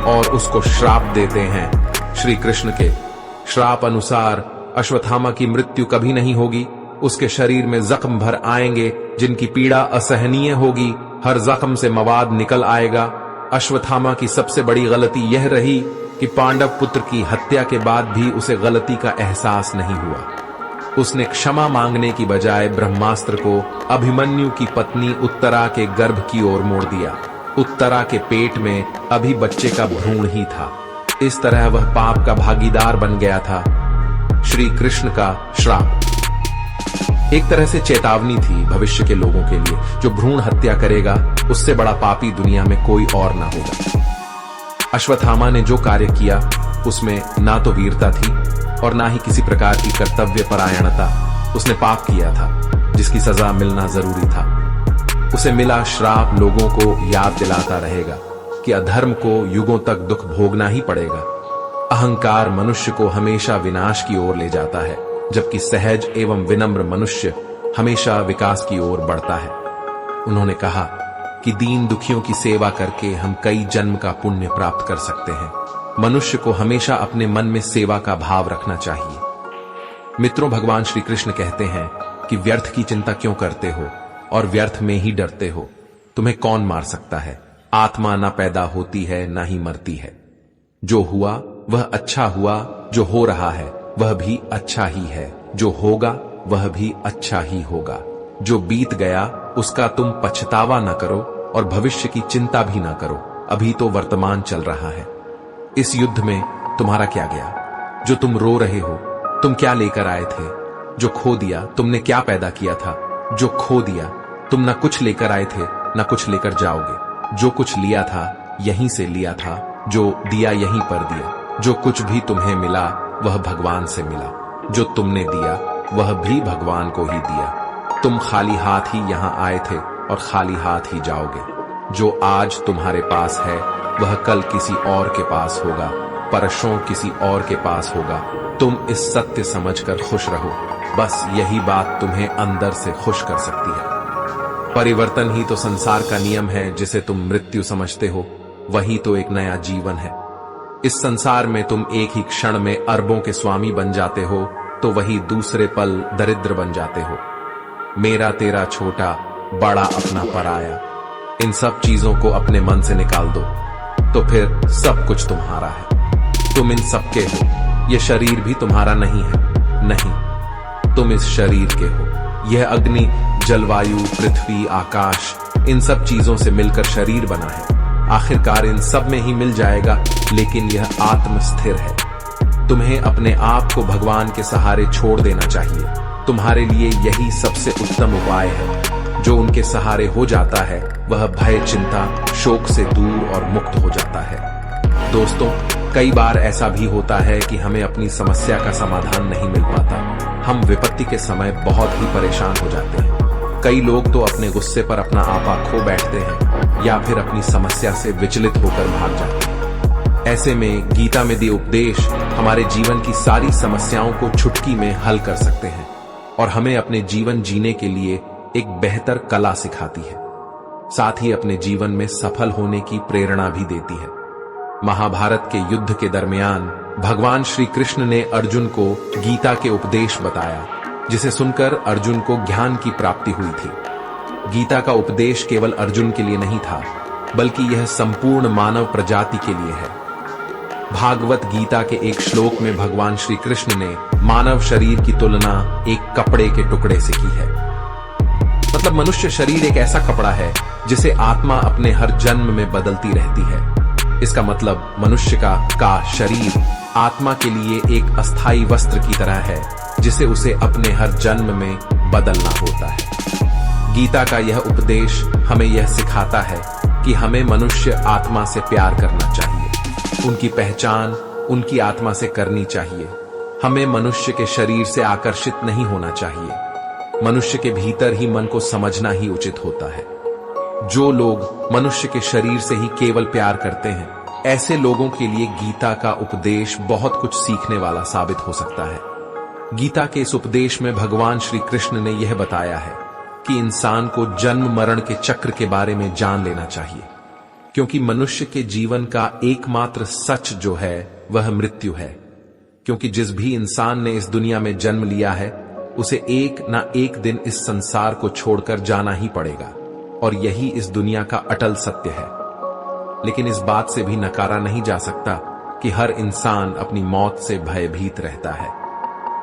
और उसको श्राप देते हैं। श्री कृष्ण के श्राप अनुसार अश्वत्थामा की मृत्यु कभी नहीं होगी। उसके शरीर में जख्म भर आएंगे जिनकी पीड़ा असहनीय होगी। हर जख्म से मवाद निकल आएगा। अश्वत्थामा की सबसे बड़ी गलती यह रही कि पांडव पुत्र की हत्या के बाद भी उसे गलती का एहसास नहीं हुआ। उसने क्षमा मांगने की बजाय ब्रह्मास्त्र को अभिमन्यु की पत्नी उत्तरा के गर्भ की ओर मोड़ दिया। उत्तरा के पेट में अभी बच्चे का भ्रूण ही था। इस तरह वह पाप का भागीदार बन गया था। श्री कृष्ण का श्राप एक तरह से चेतावनी थी भविष्य के लोगों के लिए। जो भ्रूण हत्या करेगा उससे बड़ा पापी दुनिया में कोई और ना होगा। अश्वत्थामा ने जो कार्य किया उसमें ना तो वीरता थी और ना ही किसी प्रकार की कर्तव्य परायणता। उसने पाप किया था जिसकी सजा मिलना जरूरी था। उसे मिला श्राप लोगों को याद दिलाता रहेगा कि अधर्म को युगों तक दुख भोगना ही पड़ेगा। अहंकार मनुष्य को हमेशा विनाश की ओर ले जाता है, जबकि सहज एवं विनम्र मनुष्य हमेशा विकास की ओर बढ़ता है। उन्होंने कहा कि दीन दुखियों की सेवा करके हम कई जन्म का पुण्य प्राप्त कर सकते हैं। मनुष्य को हमेशा अपने मन में सेवा का भाव रखना चाहिए। मित्रों, भगवान श्री कृष्ण कहते हैं कि व्यर्थ की चिंता क्यों करते हो और व्यर्थ में ही डरते हो। तुम्हें कौन मार सकता है? आत्मा ना पैदा होती है ना ही मरती है। जो हुआ वह अच्छा हुआ, जो हो रहा है वह भी अच्छा ही है, जो होगा वह भी अच्छा ही होगा। जो बीत गया उसका तुम पछतावा न करो और भविष्य की चिंता भी न करो, अभी तो वर्तमान चल रहा है। इस युद्ध में तुम्हारा क्या गया जो तुम रो रहे हो? तुम क्या लेकर आए थे जो खो दिया? तुमने क्या पैदा किया था जो खो दिया? तुम न कुछ लेकर आए थे न कुछ लेकर जाओगे। जो कुछ लिया था यहीं से लिया था, जो दिया यहीं पर दिया। जो कुछ भी तुम्हें मिला वह भगवान से मिला, जो तुमने दिया वह भी भगवान को ही दिया। तुम खाली हाथ ही यहां आए थे और खाली हाथ ही जाओगे। जो आज तुम्हारे पास है वह कल किसी और के पास होगा, परसों किसी और के पास होगा। तुम इस सत्य समझकर खुश रहो, बस यही बात तुम्हें अंदर से खुश कर सकती है। परिवर्तन ही तो संसार का नियम है। जिसे तुम मृत्यु समझते हो वही तो एक नया जीवन है। इस संसार में तुम एक ही क्षण में अरबों के स्वामी बन जाते हो तो वही दूसरे पल दरिद्र बन जाते हो। मेरा तेरा छोटा, बड़ा अपना पराया, इन सब चीजों को अपने मन से निकाल दो तो फिर सब कुछ तुम्हारा है। तुम इन सबके हो। यह शरीर भी तुम्हारा नहीं है, नहीं, तुम इस शरीर के हो। यह अग्नि, जलवायु, पृथ्वी, आकाश, इन सब चीजों से मिलकर शरीर बना है। आखिरकार इन सब में ही मिल जाएगा, लेकिन यह आत्म स्थिर है। तुम्हें अपने आप को भगवान के सहारे छोड़ देना चाहिए। तुम्हारे लिए यही सबसे उत्तम उपाय है। जो उनके सहारे हो जाता है वह भय, चिंता, शोक से दूर और मुक्त हो जाता है। दोस्तों, कई बार ऐसा भी होता है कि हमें अपनी समस्या का समाधान नहीं मिल पाता। हम विपत्ति के समय बहुत ही परेशान हो जाते हैं। कई लोग तो अपने गुस्से पर अपना आपा खो बैठते हैं या फिर अपनी समस्या से विचलित होकर भाग जाते हैं। ऐसे में गीता में दिए उपदेश हमारे जीवन की सारी समस्याओं को चुटकी में हल कर सकते हैं और हमें अपने जीवन जीने के लिए एक बेहतर कला सिखाती है। साथ ही अपने जीवन में सफल होने की प्रेरणा भी देती है। महाभारत के युद्ध के दरमियान भगवान श्री कृष्ण ने अर्जुन को गीता के उपदेश बताया, जिसे सुनकर अर्जुन को ज्ञान की प्राप्ति हुई थी। गीता का उपदेश केवल अर्जुन के लिए नहीं था, बल्कि यह संपूर्ण मानव प्रजाति के लिए है। भागवत गीता के एक श्लोक में भगवान श्री कृष्ण ने मानव शरीर की तुलना एक कपड़े के टुकड़े से की है। मतलब मनुष्य शरीर एक ऐसा कपड़ा है जिसे आत्मा अपने हर जन्म में बदलती रहती है। इसका मतलब मनुष्य का शरीर आत्मा के लिए एक अस्थायी वस्त्र की तरह है, जिसे उसे अपने हर जन्म में बदलना होता है। गीता का यह उपदेश हमें यह सिखाता है कि हमें मनुष्य आत्मा से प्यार करना चाहिए, उनकी पहचान उनकी आत्मा से करनी चाहिए। हमें मनुष्य के शरीर से आकर्षित नहीं होना चाहिए। मनुष्य के भीतर ही मन को समझना ही उचित होता है। जो लोग मनुष्य के शरीर से ही केवल प्यार करते हैं, ऐसे लोगों के लिए गीता का उपदेश बहुत कुछ सीखने वाला साबित हो सकता है। गीता के इस उपदेश में भगवान श्री कृष्ण ने यह बताया है कि इंसान को जन्म मरण के चक्र के बारे में जान लेना चाहिए, क्योंकि मनुष्य के जीवन का एकमात्र सच जो है वह मृत्यु है। क्योंकि जिस भी इंसान ने इस दुनिया में जन्म लिया है उसे एक ना एक दिन इस संसार को छोड़कर जाना ही पड़ेगा, और यही इस दुनिया का अटल सत्य है। लेकिन इस बात से भी नकारा नहीं जा सकता कि हर इंसान अपनी मौत से भयभीत रहता है।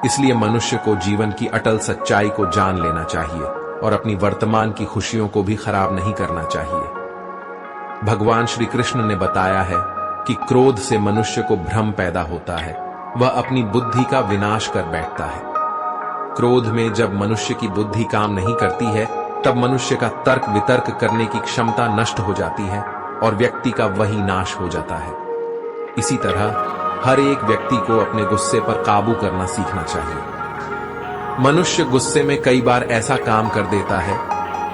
इसलिए मनुष्य को जीवन की अटल सच्चाई को जान लेना चाहिए और अपनी वर्तमान की खुशियों को भी खराब नहीं करना चाहिए। भगवान श्री कृष्ण ने बताया है कि क्रोध से मनुष्य को भ्रम पैदा होता है, वह अपनी बुद्धि का विनाश कर बैठता है। क्रोध में जब मनुष्य की बुद्धि काम नहीं करती है, तब मनुष्य का तर्क वितर्क करने की क्षमता नष्ट हो जाती है और व्यक्ति का वही नाश हो जाता है। इसी तरह हर एक व्यक्ति को अपने गुस्से पर काबू करना सीखना चाहिए। मनुष्य गुस्से में कई बार ऐसा काम कर देता है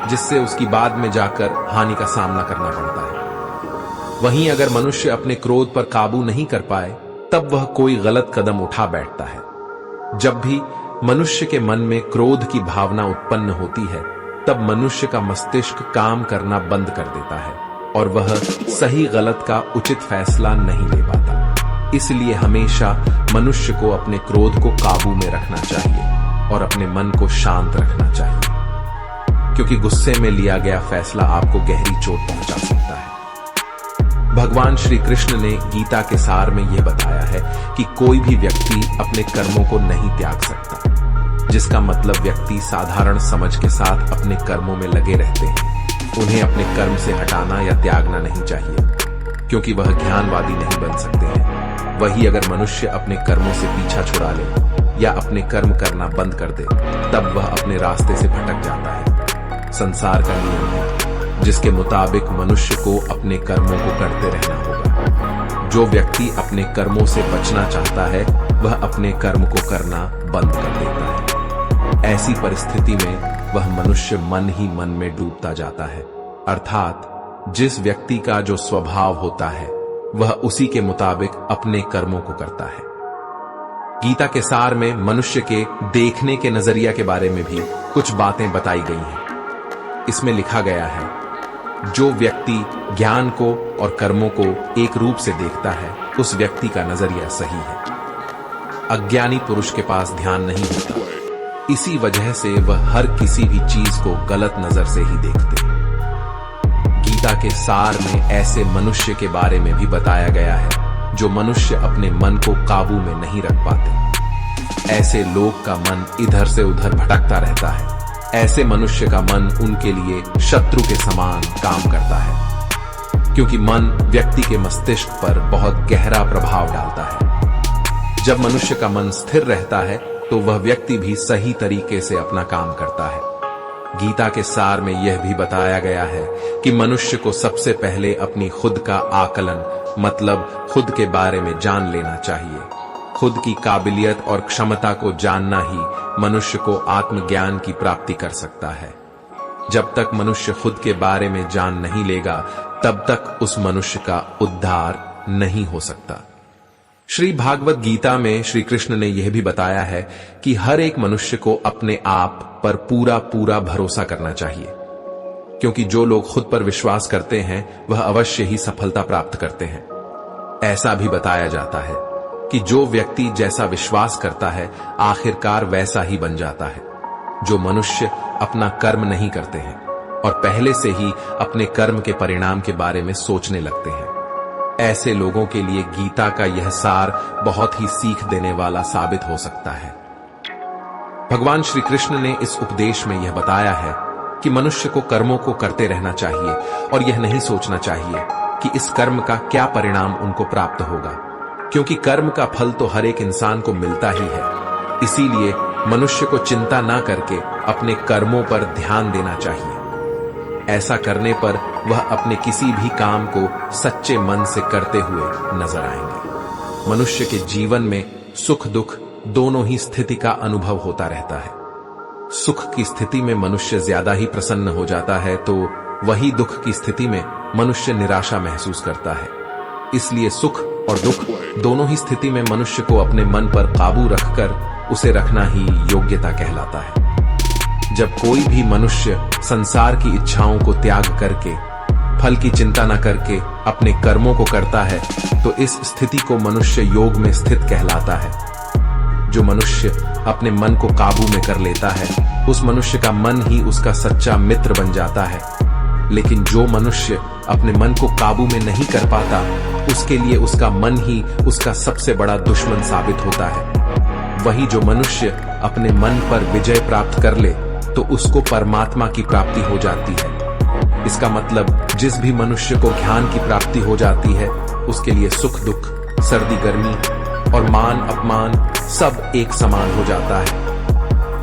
जिससे उसकी बाद में जाकर हानि का सामना करना पड़ता है। वहीं अगर मनुष्य अपने क्रोध पर काबू नहीं कर पाए, तब वह कोई गलत कदम उठा बैठता है। जब भी मनुष्य के मन में क्रोध की भावना उत्पन्न होती है, तब मनुष्य का मस्तिष्क काम करना बंद कर देता है और वह सही गलत का उचित फैसला नहीं ले पाता। इसलिए हमेशा मनुष्य को अपने क्रोध को काबू में रखना चाहिए और अपने मन को शांत रखना चाहिए, क्योंकि गुस्से में लिया गया फैसला आपको गहरी चोट पहुंचा सकता है। भगवान श्री कृष्ण ने गीता के सार में यह बताया है कि कोई भी व्यक्ति अपने कर्मों को नहीं त्याग सकता। जिसका मतलब व्यक्ति साधारण समझ के साथ अपने कर्मों में लगे रहते हैं। उन्हें अपने कर्म से हटाना या त्यागना नहीं चाहिए, क्योंकि वह ज्ञानवादी नहीं बन सकते हैं। वही अगर मनुष्य अपने कर्मों से पीछा छुड़ा ले या अपने कर्म करना बंद कर दे, तब वह अपने रास्ते से भटक जाता है। संसार का नियम है जिसके मुताबिक मनुष्य को अपने कर्मों को करते रहना होगा। जो व्यक्ति अपने कर्मों से बचना चाहता है वह अपने कर्म को करना बंद कर देता है। ऐसी परिस्थिति में वह मनुष्य मन ही मन में डूबता जाता है, अर्थात जिस व्यक्ति का जो स्वभाव होता है वह उसी के मुताबिक अपने कर्मों को करता है। गीता के सार में मनुष्य के देखने के नजरिया के बारे में भी कुछ बातें बताई गई हैं। इसमें लिखा गया है, जो व्यक्ति ज्ञान को और कर्मों को एक रूप से देखता है उस व्यक्ति का नजरिया सही है। अज्ञानी पुरुष के पास ध्यान नहीं होता, इसी वजह से वह हर किसी भी चीज को गलत नजर से ही देखते हैं। गीता के सार में ऐसे मनुष्य के बारे में भी बताया गया है जो मनुष्य अपने मन को काबू में नहीं रख पाते। ऐसे लोग का मन इधर से उधर भटकता रहता है। ऐसे मनुष्य का मन उनके लिए शत्रु के समान काम करता है, क्योंकि मन व्यक्ति के मस्तिष्क पर बहुत गहरा प्रभाव डालता है। जब मनुष्य का मन स्थिर रहता है तो वह व्यक्ति भी सही तरीके से अपना काम करता है। गीता के सार में यह भी बताया गया है कि मनुष्य को सबसे पहले अपनी खुद का आकलन, मतलब खुद के बारे में जान लेना चाहिए। खुद की काबिलियत और क्षमता को जानना ही मनुष्य को आत्मज्ञान की प्राप्ति कर सकता है। जब तक मनुष्य खुद के बारे में जान नहीं लेगा, तब तक उस मनुष्य का उद्धार नहीं हो सकता। श्री भागवत गीता में श्री कृष्ण ने यह भी बताया है कि हर एक मनुष्य को अपने आप पर पूरा पूरा भरोसा करना चाहिए, क्योंकि जो लोग खुद पर विश्वास करते हैं वह अवश्य ही सफलता प्राप्त करते हैं। ऐसा भी बताया जाता है कि जो व्यक्ति जैसा विश्वास करता है आखिरकार वैसा ही बन जाता है। जो मनुष्य अपना कर्म नहीं करते हैं और पहले से ही अपने कर्म के परिणाम के बारे में सोचने लगते हैं, ऐसे लोगों के लिए गीता का यह सार बहुत ही सीख देने वाला साबित हो सकता है। भगवान श्री कृष्ण ने इस उपदेश में यह बताया है कि मनुष्य को कर्मों को करते रहना चाहिए और यह नहीं सोचना चाहिए कि इस कर्म का क्या परिणाम उनको प्राप्त होगा, क्योंकि कर्म का फल तो हर एक इंसान को मिलता ही है। इसीलिए मनुष्य को चिंता ना करके अपने कर्मों पर ध्यान देना चाहिए। ऐसा करने पर वह अपने किसी भी काम को सच्चे मन से करते हुए नजर आएंगे। मनुष्य के जीवन में सुख दुख दोनों ही स्थिति का अनुभव होता रहता है। सुख की स्थिति में मनुष्य ज्यादा ही प्रसन्न हो जाता है, तो वही दुख की स्थिति में मनुष्य निराशा महसूस करता है। इसलिए सुख और दुख दोनों ही स्थिति में मनुष्य को अपने मन पर काबू रखकर उसे रखना ही योग्यता कहलाता है। जब कोई भी मनुष्य संसार की इच्छाओं को त्याग करके, फल की चिंता न करके अपने कर्मों को करता है, तो इस स्थिति को मनुष्य योग में स्थित कहलाता है। जो मनुष्य अपने मन को काबू में कर लेता है, उस मनुष्य का मन ही उसका सच्चा मित्र बन जाता है। लेकिन जो मनुष्य अपने मन को काबू में नहीं कर पाता, उसके लिए उसका मन ही उसका सबसे बड़ा दुश्मन साबित होता है। वही जो मनुष्य अपने मन पर विजय प्राप्त कर ले, तो उसको परमात्मा की प्राप्ति हो जाती है। इसका मतलब जिस भी मनुष्य को ज्ञान की प्राप्ति हो जाती है, उसके लिए सुख दुख, सर्दी गर्मी और मान अपमान सब एक समान हो जाता है।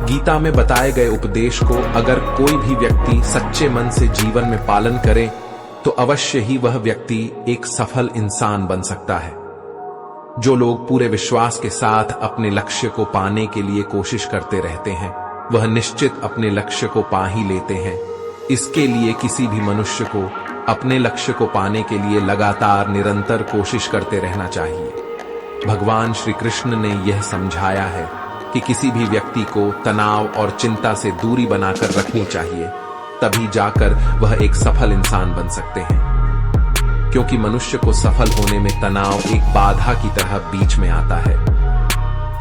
गीता में बताए गए उपदेश को अगर कोई भी व्यक्ति सच्चे मन से जीवन में पालन करे, तो अवश्य ही वह व्यक्ति एक सफल इंसान बन सकता है। जो लोग पूरे विश्वास के साथ अपने लक्ष्य को पाने के लिए कोशिश करते रहते हैं, वह निश्चित अपने लक्ष्य को पा ही लेते हैं। इसके लिए किसी भी मनुष्य को अपने लक्ष्य को पाने के लिए लगातार निरंतर कोशिश करते रहना चाहिए। भगवान श्री कृष्ण ने यह समझाया है कि किसी भी व्यक्ति को तनाव और चिंता से दूरी बनाकर रखनी चाहिए, तभी जाकर वह एक सफल इंसान बन सकते हैं। क्योंकि मनुष्य को सफल होने में तनाव एक बाधा की तरह बीच में आता है।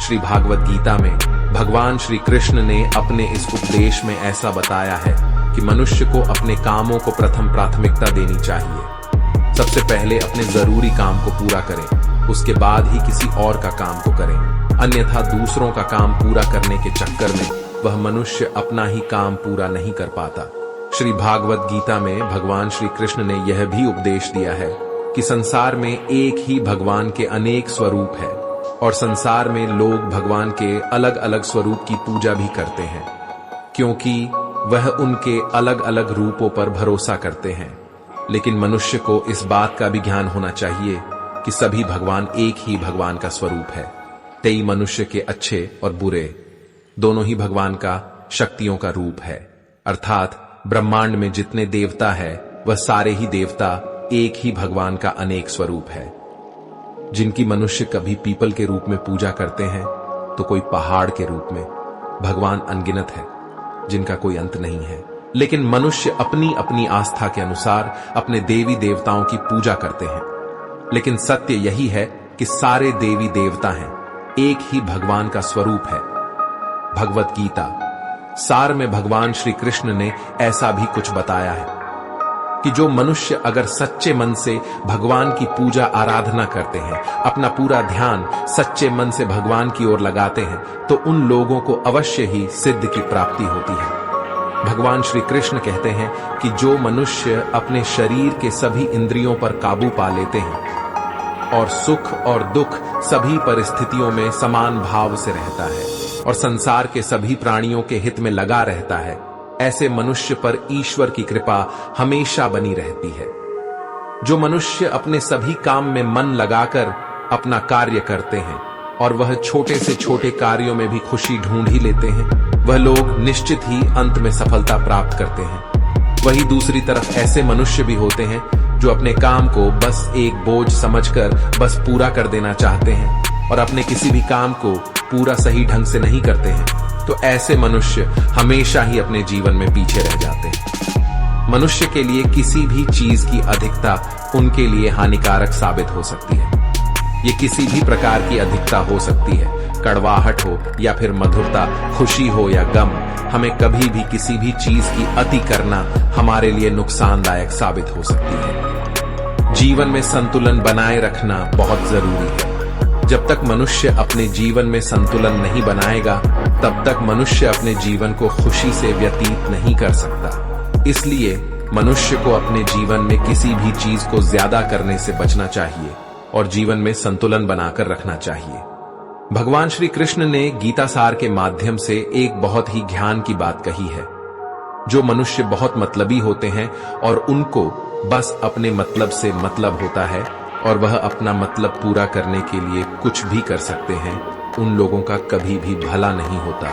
श्री भागवत गीता में भगवान श्री कृष्ण ने अपने इस उपदेश में ऐसा बताया है कि मनुष्य को अपने कामों को प्रथम प्राथमिकता देनी चाहिए। सबसे पहले अपने जरूरी काम को पूरा करें, उसके बाद ही किसी और का काम को करें। अन्यथा दूसरों का काम पूरा करने के चक्कर में वह मनुष्य अपना ही काम पूरा नहीं कर पाता। श्री भागवत गीता में भगवान श्री कृष्ण ने यह भी उपदेश दिया है कि संसार में एक ही भगवान के अनेक स्वरूप है और संसार में लोग भगवान के अलग अलग स्वरूप की पूजा भी करते हैं, क्योंकि वह उनके अलग अलग रूपों पर भरोसा करते हैं। लेकिन मनुष्य को इस बात का भी ज्ञान होना चाहिए कि सभी भगवान एक ही भगवान का स्वरूप है। तेई मनुष्य के अच्छे और बुरे दोनों ही भगवान का शक्तियों का रूप है, अर्थात ब्रह्मांड में जितने देवता है वह सारे ही देवता एक ही भगवान का अनेक स्वरूप है। जिनकी मनुष्य कभी पीपल के रूप में पूजा करते हैं तो कोई पहाड़ के रूप में, भगवान अनगिनत है जिनका कोई अंत नहीं है। लेकिन मनुष्य अपनी अपनी आस्था के अनुसार अपने देवी देवताओं की पूजा करते हैं। लेकिन सत्य यही है कि सारे देवी देवता हैं, एक ही भगवान का स्वरूप है। भगवत गीता सार में भगवान श्री कृष्ण ने ऐसा भी कुछ बताया है कि जो मनुष्य अगर सच्चे मन से भगवान की पूजा आराधना करते हैं, अपना पूरा ध्यान सच्चे मन से भगवान की ओर लगाते हैं, तो उन लोगों को अवश्य ही सिद्ध की प्राप्ति होती है। भगवान श्री कृष्ण कहते हैं कि जो मनुष्य अपने शरीर के सभी इंद्रियों पर काबू पा लेते हैं और सुख और दुख सभी परिस्थितियों में समान भाव से रहता है और संसार के सभी प्राणियों के हित में लगा रहता है, ऐसे मनुष्य पर ईश्वर की कृपा हमेशा बनी रहती है। जो मनुष्य अपने सभी काम में मन लगाकर अपना कार्य करते हैं और वह छोटे से छोटे कार्यों में भी खुशी ढूंढ ही लेते हैं, वह लोग निश्चित ही अंत में सफलता प्राप्त करते हैं। वही दूसरी तरफ ऐसे मनुष्य भी होते हैं जो अपने काम को बस एक बोझ समझकर बस पूरा कर देना चाहते हैं और अपने किसी भी काम को पूरा सही ढंग से नहीं करते हैं, तो ऐसे मनुष्य हमेशा ही अपने जीवन में पीछे रह जाते हैं। मनुष्य के लिए किसी भी चीज की अधिकता उनके लिए हानिकारक साबित हो सकती है। ये किसी भी प्रकार की अधिकता हो सकती है, कड़वाहट हो या फिर मधुरता, खुशी हो या गम। हमें कभी भी किसी भी चीज की अति करना हमारे लिए नुकसानदायक साबित हो सकती है। जीवन में संतुलन बनाए रखना बहुत जरूरी है। जब तक मनुष्य अपने जीवन में संतुलन नहीं बनाएगा, तब तक मनुष्य अपने जीवन को खुशी से व्यतीत नहीं कर सकता। इसलिए मनुष्य को अपने जीवन में किसी भी चीज को ज्यादा करने से बचना चाहिए और जीवन में संतुलन बनाकर रखना चाहिए। भगवान श्री कृष्ण ने गीता सार के माध्यम से एक बहुत ही ज्ञान की बात कही है। जो मनुष्य बहुत मतलबी होते हैं और उनको बस अपने मतलब से मतलब होता है और वह अपना मतलब पूरा करने के लिए कुछ भी कर सकते हैं, उन लोगों का कभी भी भला नहीं होता।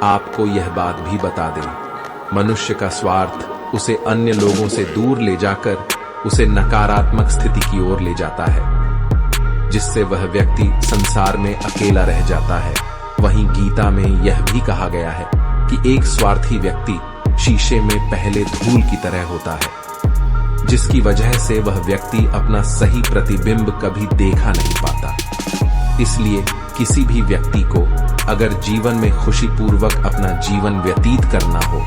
आपको यह बात भी बता दें, मनुष्य का स्वार्थ उसे अन्य लोगों से दूर ले जाकर उसे नकारात्मक स्थिति की ओर ले जाता है, जिससे वह व्यक्ति संसार में अकेला रह जाता है। वहीं गीता में यह भी कहा गया है कि एक स्वार्थी व्यक्ति शीशे में पहले धूल की तरह होता है, जिसकी वजह से वह व्यक्ति अपना सही प्रतिबिंब कभी देखा नहीं पाता। इसलिए किसी भी व्यक्ति को अगर जीवन में खुशीपूर्वक अपना जीवन व्यतीत करना हो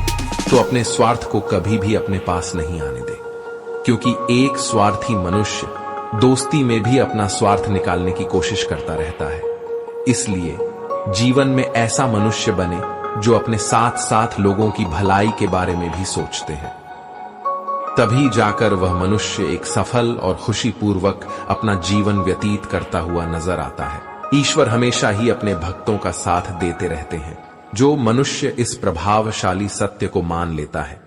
तो अपने स्वार्थ को कभी भी अपने पास नहीं आने दे, क्योंकि एक स्वार्थी मनुष्य दोस्ती में भी अपना स्वार्थ निकालने की कोशिश करता रहता है। इसलिए जीवन में ऐसा मनुष्य बने जो अपने साथ साथ लोगों की भलाई के बारे में भी सोचते हैं, तभी जाकर वह मनुष्य एक सफल और खुशीपूर्वक अपना जीवन व्यतीत करता हुआ नजर आता है। ईश्वर हमेशा ही अपने भक्तों का साथ देते रहते हैं। जो मनुष्य इस प्रभावशाली सत्य को मान लेता है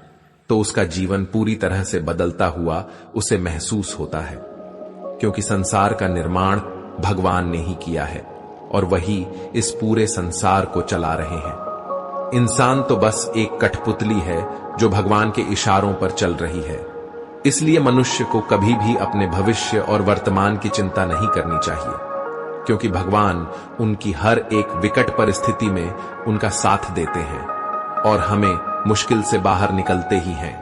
तो उसका जीवन पूरी तरह से बदलता हुआ उसे महसूस होता है, क्योंकि संसार का निर्माण भगवान ने ही किया है और वही इस पूरे संसार को चला रहे हैं। इंसान तो बस एक कठपुतली है जो भगवान के इशारों पर चल रही है। इसलिए मनुष्य को कभी भी अपने भविष्य और वर्तमान की चिंता नहीं करनी चाहिए, क्योंकि भगवान उनकी हर एक विकट परिस्थिति में उनका साथ देते हैं और हमें मुश्किल से बाहर निकलते ही हैं।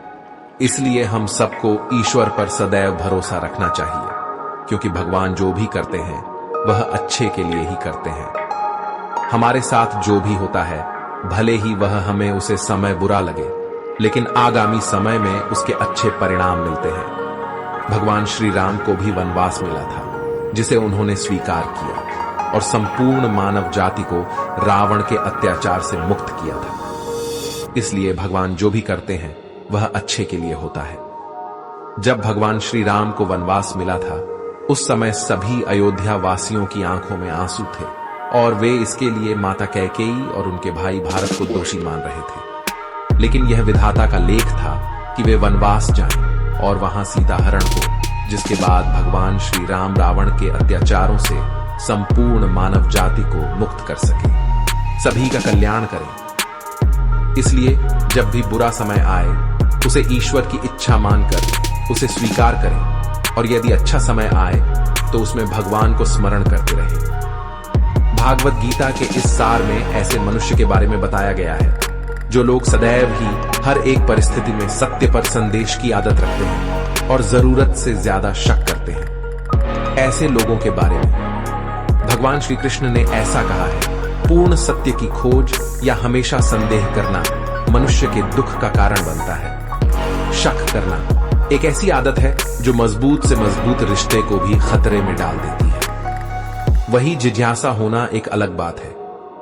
इसलिए हम सबको ईश्वर पर सदैव भरोसा रखना चाहिए, क्योंकि भगवान जो भी करते हैं वह अच्छे के लिए ही करते हैं। हमारे साथ जो भी होता है, भले ही वह हमें उसे समय बुरा लगे, लेकिन आगामी समय में उसके अच्छे परिणाम मिलते हैं। भगवान श्री राम को भी वनवास मिला था, जिसे उन्होंने स्वीकार किया और संपूर्ण मानव जाति को रावण के अत्याचार से मुक्त किया था। इसलिए भगवान जो भी करते हैं वह अच्छे के लिए होता है। जब भगवान श्री राम को वनवास मिला था, उस समय सभी अयोध्या वासियों की आंखों में आंसू थे और वे इसके लिए माता कैकेयी और उनके भाई भारत को दोषी मान रहे थे। लेकिन यह विधाता का लेख था कि वे वनवास जाएं और वहां सीता हरण हो, जिसके बाद भगवान श्री राम रावण के अत्याचारों से संपूर्ण मानव जाति को मुक्त कर सके, सभी का कल्याण करें। इसलिए जब भी बुरा समय आए उसे ईश्वर की इच्छा मानकर उसे स्वीकार करें और यदि अच्छा समय आए तो उसमें भगवान को स्मरण करते रहें। भागवत गीता के इस सार में ऐसे मनुष्य के बारे में बताया गया है जो लोग सदैव ही हर एक परिस्थिति में सत्य पर संदेश की आदत रखते हैं और जरूरत से ज्यादा शक करते हैं। ऐसे लोगों के बारे में भगवान श्री कृष्ण ने ऐसा कहा है, पूर्ण सत्य की खोज या हमेशा संदेह करना मनुष्य के दुख का कारण बनता है। शक करना एक ऐसी आदत है जो मजबूत से मजबूत रिश्ते को भी खतरे में डाल देती है। वही जिज्ञासा होना एक अलग बात है,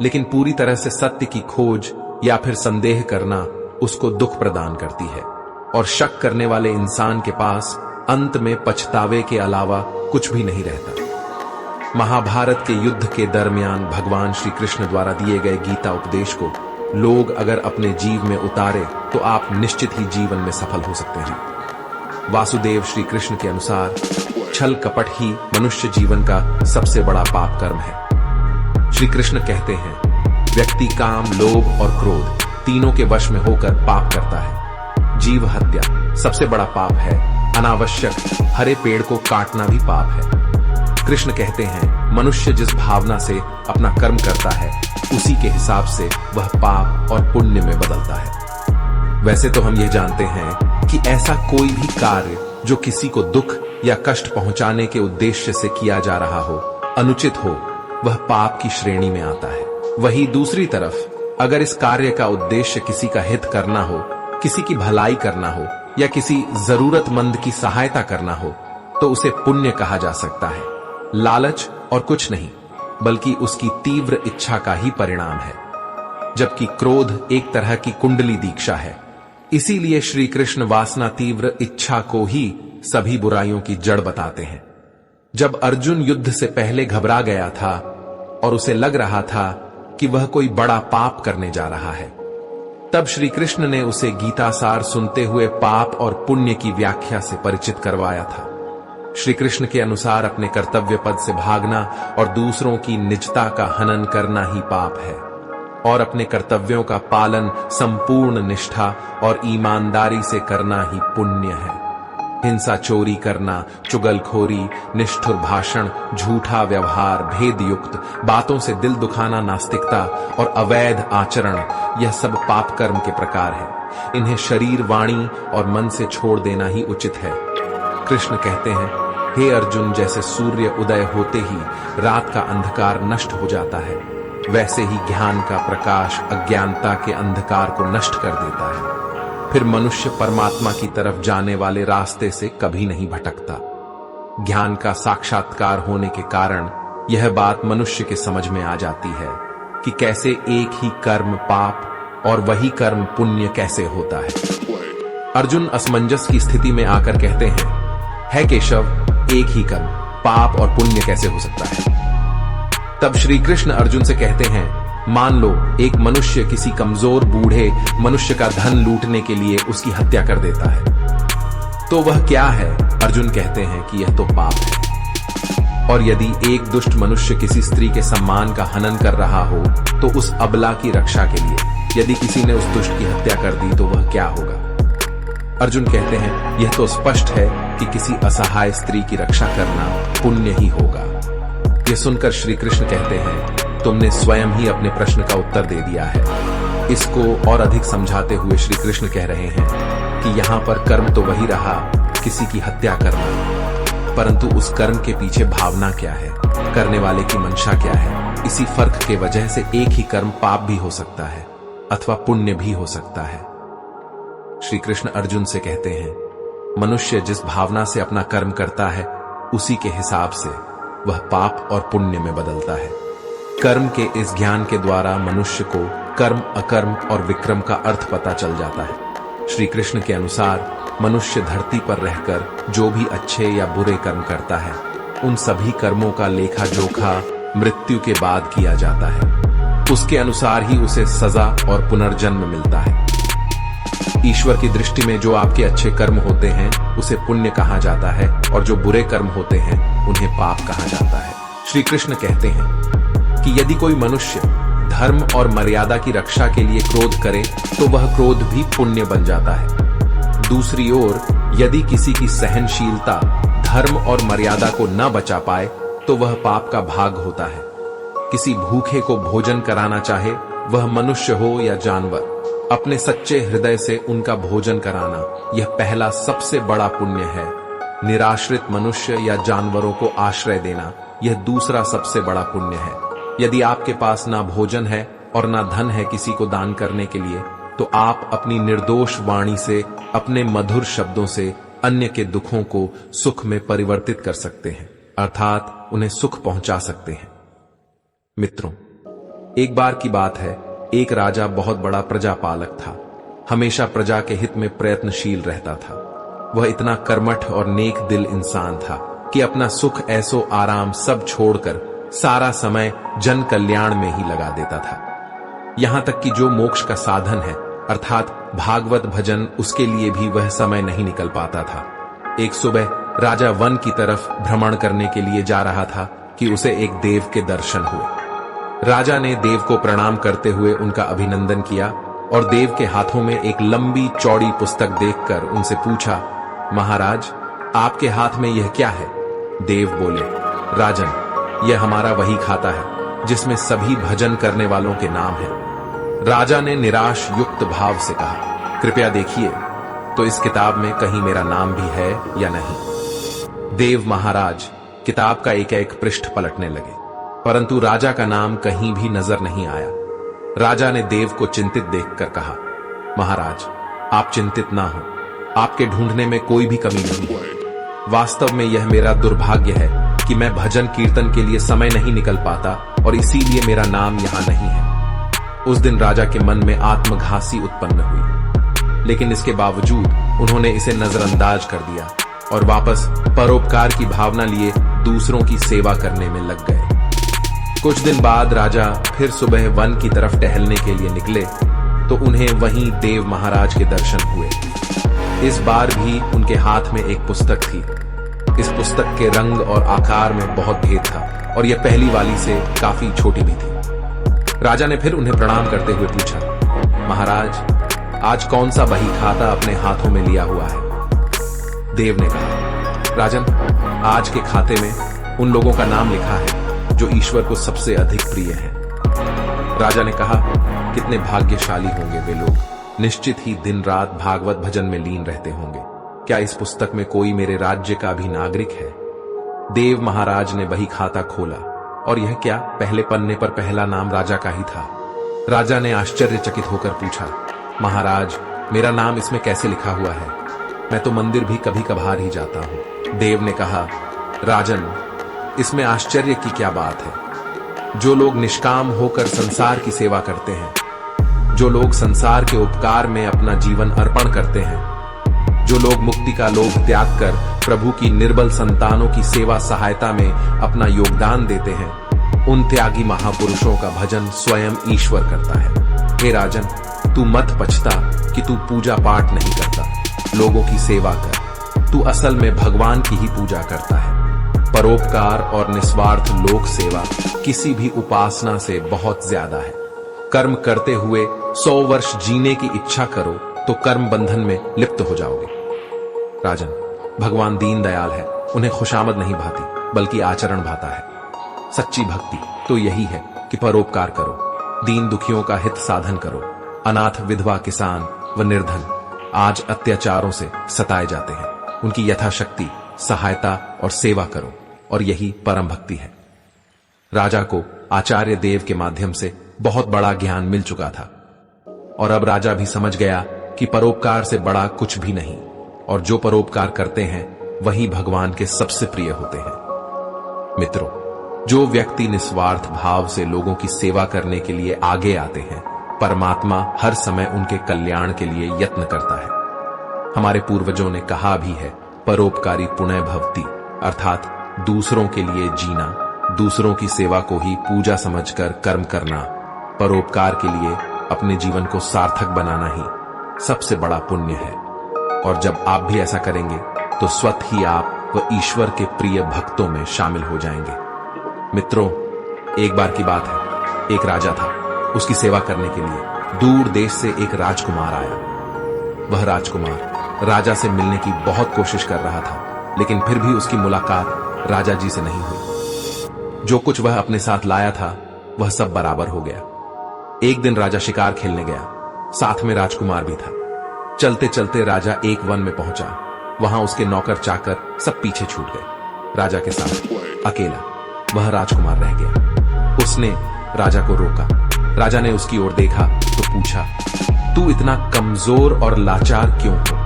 लेकिन पूरी तरह से सत्य की खोज या फिर संदेह करना उसको दुख प्रदान करती है। और शक करने वाले इंसान के पास अंत में पछतावे के अलावा कुछ भी नहीं रहता। महाभारत के युद्ध के दरमियान भगवान श्री कृष्ण द्वारा दिए गए गीता उपदेश को लोग अगर अपने जीव में उतारे तो आप निश्चित ही जीवन में सफल हो सकते हैं। वासुदेव श्री कृष्ण के अनुसार छल कपट ही मनुष्य जीवन का सबसे बड़ा पाप कर्म है। श्री कृष्ण कहते हैं, व्यक्ति काम, लोभ और क्रोध तीनों के वश में होकर पाप करता है। जीव हत्या सबसे बड़ा पाप है। अनावश्यक हरे पेड़ को काटना भी पाप है। कृष्ण कहते हैं, मनुष्य जिस भावना से अपना कर्म करता है उसी के हिसाब से वह पाप और पुण्य में बदलता है। वैसे तो हम ये जानते हैं कि ऐसा कोई भी कार्य जो किसी को दुख या कष्ट पहुंचाने के उद्देश्य से किया जा रहा हो, अनुचित हो, वह पाप की श्रेणी में आता है। वही दूसरी तरफ अगर इस कार्य का उद्देश्य किसी का हित करना हो, किसी की भलाई करना हो या किसी जरूरतमंद की सहायता करना हो तो उसे पुण्य कहा जा सकता है। लालच और कुछ नहीं बल्कि उसकी तीव्र इच्छा का ही परिणाम है, जबकि क्रोध एक तरह की कुंडली दीक्षा है। इसीलिए श्री कृष्ण वासना तीव्र इच्छा को ही सभी बुराइयों की जड़ बताते हैं। जब अर्जुन युद्ध से पहले घबरा गया था और उसे लग रहा था कि वह कोई बड़ा पाप करने जा रहा है, तब श्री कृष्ण ने उसे गीतासार सुनते हुए पाप और पुण्य की व्याख्या से परिचित करवाया था। श्री कृष्ण के अनुसार अपने कर्तव्य पद से भागना और दूसरों की निजता का हनन करना ही पाप है और अपने कर्तव्यों का पालन संपूर्ण निष्ठा और ईमानदारी से करना ही पुण्य है। हिंसा, चोरी करना, चुगलखोरी, निष्ठुर भाषण, झूठा व्यवहार, भेदयुक्त बातों से दिल दुखाना, नास्तिकता और अवैध आचरण, यह सब पाप कर्म के प्रकार है। इन्हें शरीर, वाणी और मन से छोड़ देना ही उचित है। कृष्ण कहते हैं, हे अर्जुन, जैसे सूर्य उदय होते ही रात का अंधकार नष्ट हो जाता है, वैसे ही ज्ञान का प्रकाश अज्ञानता के अंधकार को नष्ट कर देता है। फिर मनुष्य परमात्मा की तरफ जाने वाले रास्ते से कभी नहीं भटकता। ज्ञान का साक्षात्कार होने के कारण यह बात मनुष्य के समझ में आ जाती है कि कैसे एक ही कर्म पाप और वही कर्म पुण्य कैसे होता है। अर्जुन असमंजस की स्थिति में आकर कहते हैं, है केशव, एक ही कर्म पाप और पुण्य कैसे हो सकता है? तब श्री कृष्ण अर्जुन से कहते हैं, मान लो एक मनुष्य किसी कमजोर बूढ़े मनुष्य का धन लूटने के लिए उसकी हत्या कर देता है, तो वह क्या है? अर्जुन कहते हैं कि यह तो पाप है। और यदि एक दुष्ट मनुष्य किसी स्त्री के सम्मान का हनन कर रहा हो तो उस अबला की रक्षा के लिए यदि किसी ने उस दुष्ट की हत्या कर दी तो वह क्या होगा? अर्जुन कहते हैं, यह तो स्पष्ट है कि किसी असहाय स्त्री की रक्षा करना पुण्य ही होगा। यह सुनकर श्री कृष्ण कहते हैं, तुमने स्वयं ही अपने प्रश्न का उत्तर दे दिया है। इसको और अधिक समझाते हुए श्री कृष्ण कह रहे हैं कि यहाँ पर कर्म तो वही रहा, किसी की हत्या करना, परंतु उस कर्म के पीछे भावना क्या है, करने वाले की मंशा क्या है। इसी फर्क के वजह से एक ही कर्म पाप भी हो सकता है अथवा पुण्य भी हो सकता है। श्री कृष्ण अर्जुन से कहते हैं, मनुष्य जिस भावना से अपना कर्म करता है उसी के हिसाब से वह पाप और पुण्य में बदलता है। कर्म के इस ज्ञान के द्वारा मनुष्य को कर्म, अकर्म और विक्रम का अर्थ पता चल जाता है। श्री कृष्ण के अनुसार मनुष्य धरती पर रहकर जो भी अच्छे या बुरे कर्म करता है, उन सभी कर्मों का लेखा जोखा मृत्यु के बाद किया जाता है। उसके अनुसार ही उसे सजा और पुनर्जन्म मिलता है। ईश्वर की दृष्टि में जो आपके अच्छे कर्म होते हैं उसे पुण्य कहा जाता है, और जो बुरे कर्म होते हैं उन्हें पाप कहा जाता है। श्री कृष्ण कहते हैं कि यदि कोई मनुष्य धर्म और मर्यादा की रक्षा के लिए क्रोध करे तो वह क्रोध भी पुण्य बन जाता है। दूसरी ओर यदि किसी की सहनशीलता धर्म और मर्यादा को न बचा पाए तो वह पाप का भाग होता है। किसी भूखे को भोजन कराना चाहे, वह मनुष्य हो या जानवर, अपने सच्चे हृदय से उनका भोजन कराना, यह पहला सबसे बड़ा पुण्य है। निराश्रित मनुष्य या जानवरों को आश्रय देना, यह दूसरा सबसे बड़ा पुण्य है। यदि आपके पास ना भोजन है और ना धन है किसी को दान करने के लिए, तो आप अपनी निर्दोष वाणी से, अपने मधुर शब्दों से अन्य के दुखों को सुख में परिवर्तित कर सकते हैं, अर्थात उन्हें सुख पहुंचा सकते हैं। मित्रों, एक बार की बात है, एक राजा बहुत बड़ा प्रजापालक था। हमेशा प्रजा के हित में प्रयत्नशील रहता था। वह इतना कर्मठ और नेक दिल इंसान था कि अपना सुख, ऐसो आराम सब छोड़कर सारा समय जन कल्याण में ही लगा देता था। यहां तक कि जो मोक्ष का साधन है, अर्थात भागवत भजन, उसके लिए भी वह समय नहीं निकल पाता था। एक सुबह राजा वन की तरफ भ्रमण करने के लिए जा रहा था कि उसे एक देव के दर्शन हुए। राजा ने देव को प्रणाम करते हुए उनका अभिनंदन किया और देव के हाथों में एक लंबी चौड़ी पुस्तक देखकर उनसे पूछा, महाराज, आपके हाथ में यह क्या है? देव बोले, राजन, यह हमारा वही खाता है जिसमें सभी भजन करने वालों के नाम हैं। राजा ने निराश युक्त भाव से कहा, कृपया देखिए तो इस किताब में कहीं मेरा नाम भी है या नहीं। देव महाराज किताब का एक एक पृष्ठ पलटने लगे, परंतु राजा का नाम कहीं भी नजर नहीं आया। राजा ने देव को चिंतित देखकर कहा, महाराज, आप चिंतित ना हो, आपके ढूंढने में कोई भी कमी नहीं है। वास्तव में यह मेरा दुर्भाग्य है कि मैं भजन कीर्तन के लिए समय नहीं निकल पाता और इसीलिए मेरा नाम यहां नहीं है। उस दिन राजा के मन में आत्मघासी उत्पन्न हुई, लेकिन इसके बावजूद उन्होंने इसे नजरअंदाज कर दिया और वापस परोपकार की भावना लिए दूसरों की सेवा करने में लग गए। कुछ दिन बाद राजा फिर सुबह वन की तरफ टहलने के लिए निकले तो उन्हें वहीं देव महाराज के दर्शन हुए। इस बार भी उनके हाथ में एक पुस्तक थी। इस पुस्तक के रंग और आकार में बहुत भेद था और यह पहली वाली से काफी छोटी भी थी। राजा ने फिर उन्हें प्रणाम करते हुए पूछा, महाराज, आज कौन सा बही खाता अपने हाथों में लिया हुआ है? देव ने कहा, राजन, आज के खाते में उन लोगों का नाम लिखा है जो ईश्वर को सबसे अधिक प्रिय है। राजा ने कहा, कितने भाग्यशाली होंगे वे लोग, निश्चित ही दिन रात भागवत भजन में लीन रहते होंगे। क्या इस पुस्तक में कोई मेरे राज्य का भी नागरिक है? देव महाराज ने वही खाता खोला और यह क्या, पहले पन्ने पर पहला नाम राजा का ही था। राजा ने आश्चर्यचकित होकर पूछा, महाराज, मेरा नाम इसमें कैसे लिखा हुआ है? मैं तो मंदिर भी कभी कभार ही जाता हूं। देव ने कहा, राजन, इसमें आश्चर्य की क्या बात है? जो लोग निष्काम होकर संसार की सेवा करते हैं, जो लोग संसार के उपकार में अपना जीवन अर्पण करते हैं, जो लोग मुक्ति का लोभ त्याग कर प्रभु की निर्बल संतानों की सेवा सहायता में अपना योगदान देते हैं, उन त्यागी महापुरुषों का भजन स्वयं ईश्वर करता है। हे राजन, तू मत पछता कि तू पूजा पाठ नहीं करता, लोगों की सेवा कर। तू असल में भगवान की ही पूजा करता है। परोपकार और निस्वार्थ लोक सेवा किसी भी उपासना से बहुत ज्यादा है। कर्म करते हुए 100 वर्ष जीने की इच्छा करो तो कर्म बंधन में लिप्त हो जाओगे। राजन, भगवान दीन दयाल है, उन्हें खुशामद नहीं भाती बल्कि आचरण भाता है। सच्ची भक्ति तो यही है कि परोपकार करो, दीन दुखियों का हित साधन करो। अनाथ, विधवा, किसान व निर्धन आज अत्याचारों से सताए जाते हैं, उनकी यथाशक्ति सहायता और सेवा करो, और यही परम भक्ति है। राजा को आचार्य देव के माध्यम से बहुत बड़ा ज्ञान मिल चुका था और अब राजा भी समझ गया कि परोपकार से बड़ा कुछ भी नहीं, और जो परोपकार करते हैं वही भगवान के सबसे प्रिय होते हैं। मित्रों, जो व्यक्ति निस्वार्थ भाव से लोगों की सेवा करने के लिए आगे आते हैं, परमात्मा हर समय उनके कल्याण के लिए यत्न करता है। हमारे पूर्वजों ने कहा भी है, परोपकारी पुण्य भवति, अर्थात दूसरों के लिए जीना, दूसरों की सेवा को ही पूजा समझकर कर्म करना, परोपकार के लिए अपने जीवन को सार्थक बनाना ही सबसे बड़ा पुण्य है। और जब आप भी ऐसा करेंगे तो स्वतः ही आप व ईश्वर के प्रिय भक्तों में शामिल हो जाएंगे। मित्रों, एक बार की बात है, एक राजा था। उसकी सेवा करने के लिए दूर देश से एक राजकुमार आया। वह राजकुमार राजा से मिलने की बहुत कोशिश कर रहा था, लेकिन फिर भी उसकी मुलाकात राजा जी से नहीं हुई। जो कुछ वह अपने साथ लाया था वह सब बराबर हो गया। एक दिन राजा शिकार खेलने गया, साथ में राजकुमार भी था। चलते चलते राजा एक वन में पहुंचा। वहां उसके नौकर चाकर सब पीछे छूट गए। राजा के साथ अकेला वह राजकुमार रह गया। उसने राजा को रोका। राजा ने उसकी ओर देखा तो पूछा, तू इतना कमजोर और लाचार क्यों हो?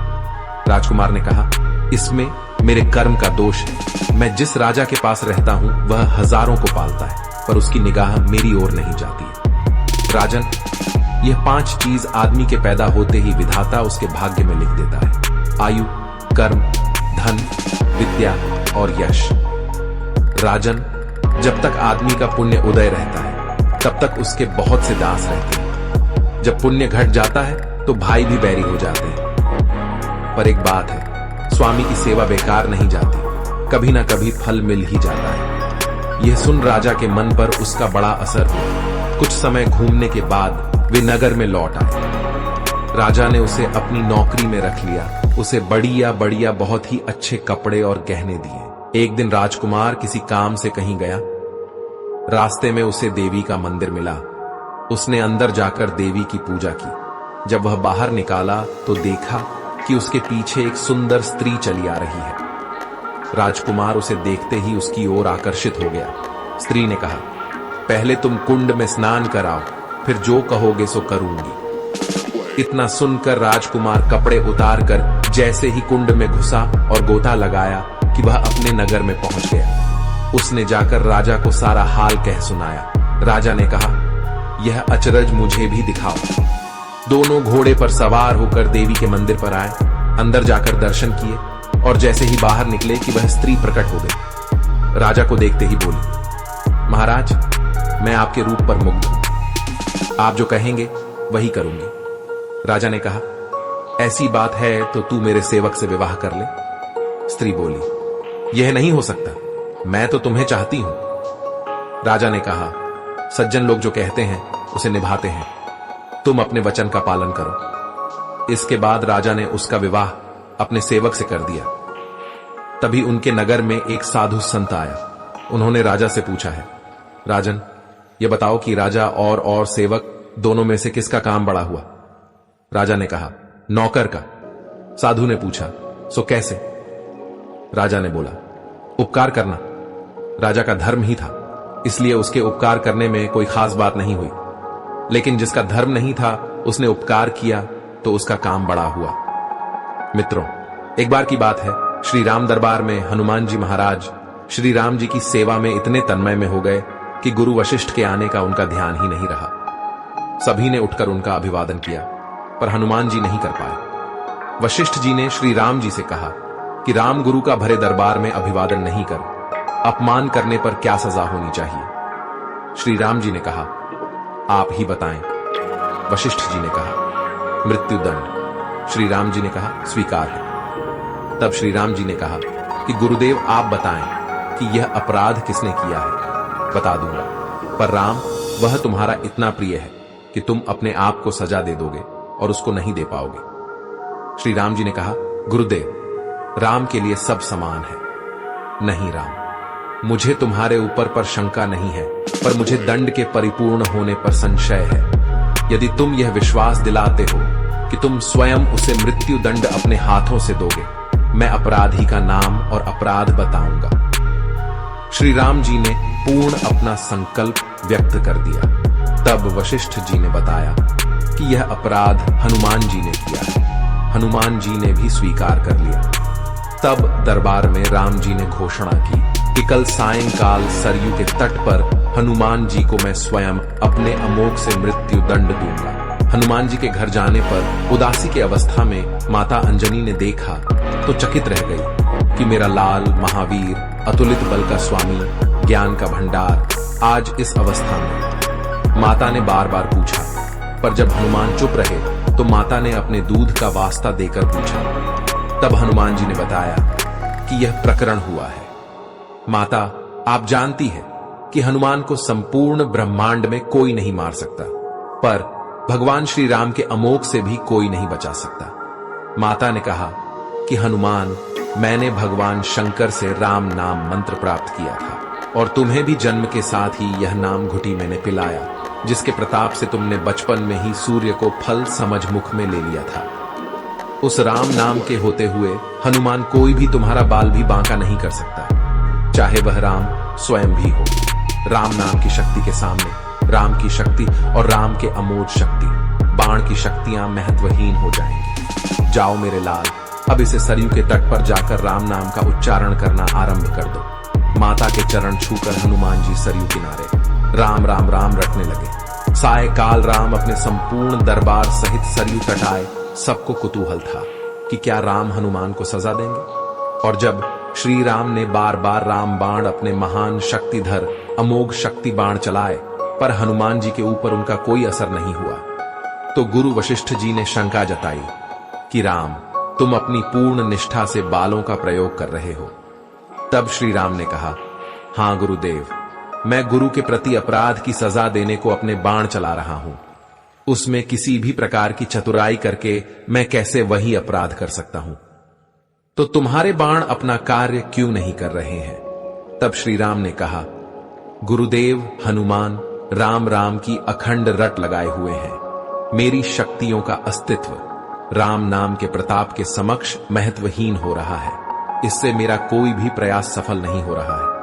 राजकुमार ने कहा, इसमें मेरे कर्म का दोष है। मैं जिस राजा के पास रहता हूं वह हजारों को पालता है, पर उसकी निगाह मेरी ओर नहीं जाती है। राजन, यह 5 चीज आदमी के पैदा होते ही विधाता उसके भाग्य में लिख देता है: आयु, कर्म, धन, विद्या और यश। राजन, जब तक आदमी का पुण्य उदय रहता है तब तक उसके बहुत से दास रहते हैं। जब पुण्य घट जाता है तो भाई भी बैरी हो जाते हैं। पर एक बात है, स्वामी की सेवा बेकार नहीं जाती, कभी ना कभी फल मिल ही जाता है। यह सुन राजा के मन पर उसका बड़ा असर हुआ। कुछ समय घूमने के बाद वे नगर में लौट आए। राजा ने उसे अपनी नौकरी में रख लिया। उसे बढ़िया बढ़िया बहुत ही अच्छे कपड़े और गहने दिए। एक दिन राजकुमार किसी काम से कहीं गया। रास्ते में उसे देवी का मंदिर मिला। उसने अंदर जाकर देवी की पूजा की। जब वह बाहर निकाला तो देखा कि उसके पीछे एक सुंदर स्त्री चली आ रही है। राजकुमार उसे देखते ही उसकी ओर आकर्षित हो गया। स्त्री ने कहा, पहले तुम कुंड में स्नान कराओ, फिर जो कहोगे सो करूंगी। इतना सुनकर राजकुमार कपड़े उतार कर जैसे ही कुंड में घुसा और गोता लगाया कि वह अपने नगर में पहुंच गया। उसने जाकर राजा को सारा हाल कह सुनाया। राजा ने कहा, यह अचरज मुझे भी दिखाओ। दोनों घोड़े पर सवार होकर देवी के मंदिर पर आए। अंदर जाकर दर्शन किए और जैसे ही बाहर निकले कि वह स्त्री प्रकट हो गई। राजा को देखते ही बोली, महाराज, मैं आपके रूप पर मुग्ध हूं। आप जो कहेंगे वही करूंगी। राजा ने कहा, ऐसी बात है तो तू मेरे सेवक से विवाह कर ले। स्त्री बोली, यह नहीं हो सकता, मैं तो तुम्हें चाहती हूं। राजा ने कहा, सज्जन लोग जो कहते हैं उसे निभाते हैं, तुम अपने वचन का पालन करो। इसके बाद राजा ने उसका विवाह अपने सेवक से कर दिया। तभी उनके नगर में एक साधु संत आया। उन्होंने राजा से पूछा है, राजन, यह बताओ कि राजा और सेवक दोनों में से किसका काम बड़ा हुआ? राजा ने कहा, नौकर का। साधु ने पूछा, सो कैसे? राजा ने बोला, उपकार करना राजा का धर्म ही था, इसलिए उसके उपकार करने में कोई खास बात नहीं हुई। लेकिन जिसका धर्म नहीं था उसने उपकार किया तो उसका काम बड़ा हुआ। मित्रों, एक बार की बात है, श्री राम दरबार में हनुमान जी महाराज श्री राम जी की सेवा में इतने तन्मय में हो गए कि गुरु वशिष्ठ के आने का उनका ध्यान ही नहीं रहा। सभी ने उठकर उनका अभिवादन किया, पर हनुमान जी नहीं कर पाए। वशिष्ठ जी ने श्री राम जी से कहा कि राम गुरु का भरे दरबार में अभिवादन नहीं कर, अपमान करने पर क्या सजा होनी चाहिए? श्री राम जी ने कहा, आप ही बताएं। वशिष्ठ जी ने कहा, मृत्युदंड। श्री राम जी ने कहा, स्वीकार है। तब श्री राम जी ने कहा कि गुरुदेव आप बताएं कि यह अपराध किसने किया है, बता दूंगा, पर राम वह तुम्हारा इतना प्रिय है कि तुम अपने आप को सजा दे दोगे और उसको नहीं दे पाओगे। श्री राम जी ने कहा, गुरुदेव, राम के लिए सब समान है। नहीं राम, मुझे तुम्हारे ऊपर पर शंका नहीं है, पर मुझे दंड के परिपूर्ण होने पर संशय है। यदि तुम यह विश्वास दिलाते हो कि तुम स्वयं उसे मृत्यु दंड अपने हाथों से दोगे, मैं अपराधी का नाम और अपराध बताऊंगा। श्री राम जी ने पूर्ण अपना संकल्प व्यक्त कर दिया। तब वशिष्ठ जी ने बताया कि यह अपराध हनुमान जी ने किया है। हनुमान जी ने भी स्वीकार कर लिया। तब दरबार में राम जी ने घोषणा की कि कल सायंकाल सरयू के तट पर हनुमान जी को मैं स्वयं अपने अमोघ से मृत्यु दंड दूंगा। हनुमान जी के घर जाने पर उदासी के अवस्था में माता अंजनी ने देखा तो चकित रह गई कि मेरा लाल महावीर, अतुलित बल का स्वामी, ज्ञान का भंडार आज इस अवस्था में। माता ने बार बार पूछा, पर जब हनुमान चुप रहे तो माता ने अपने दूध का वास्ता देकर पूछा। तब हनुमान जी ने बताया कि यह प्रकरण हुआ है। माता, आप जानती है कि हनुमान को संपूर्ण ब्रह्मांड में कोई नहीं मार सकता, पर भगवान श्री राम के अमोघ से भी कोई नहीं बचा सकता। माता ने कहा कि हनुमान, मैंने भगवान शंकर से राम नाम मंत्र प्राप्त किया था और तुम्हें भी जन्म के साथ ही यह नाम घुटी मैंने पिलाया, जिसके प्रताप से तुमने बचपन में ही सूर्य को फल समझ मुख में ले लिया था। उस राम नाम के होते हुए हनुमान कोई भी तुम्हारा बाल भी बांका नहीं कर सकता, चाहे वह राम स्वयं भी हो। राम नाम की शक्ति के सामने राम की शक्ति और राम के अमोघ शक्ति, बाण की शक्तियां महत्वहीन हो जाएंगी। जाओ मेरे लाल, अब इसे सरयू के तट पर जाकर राम नाम का उच्चारण करना आरंभ कर दो। माता के चरण छूकर हनुमान जी सरयू किनारे राम राम राम रटने लगे। सायकाल राम अपने संपूर्ण दरबार सहित सरयू तट आए। सबको कुतूहल था कि क्या राम हनुमान को सजा देंगे। और जब श्री राम ने बार बार राम बाण अपने महान शक्तिधर अमोघ शक्ति बाण चलाए, पर हनुमान जी के ऊपर उनका कोई असर नहीं हुआ, तो गुरु वशिष्ठ जी ने शंका जताई कि राम, तुम अपनी पूर्ण निष्ठा से बालों का प्रयोग कर रहे हो। तब श्री राम ने कहा, हां गुरुदेव, मैं गुरु के प्रति अपराध की सजा देने को अपने बाण चला रहा हूं। उसमें किसी भी प्रकार की चतुराई करके मैं कैसे वही अपराध कर सकता हूं? तो तुम्हारे बाण अपना कार्य क्यों नहीं कर रहे हैं? तब श्री राम ने कहा, गुरुदेव, हनुमान राम राम की अखंड रट लगाए हुए हैं। मेरी शक्तियों का अस्तित्व राम नाम के प्रताप के समक्ष महत्वहीन हो रहा है। इससे मेरा कोई भी प्रयास सफल नहीं हो रहा है।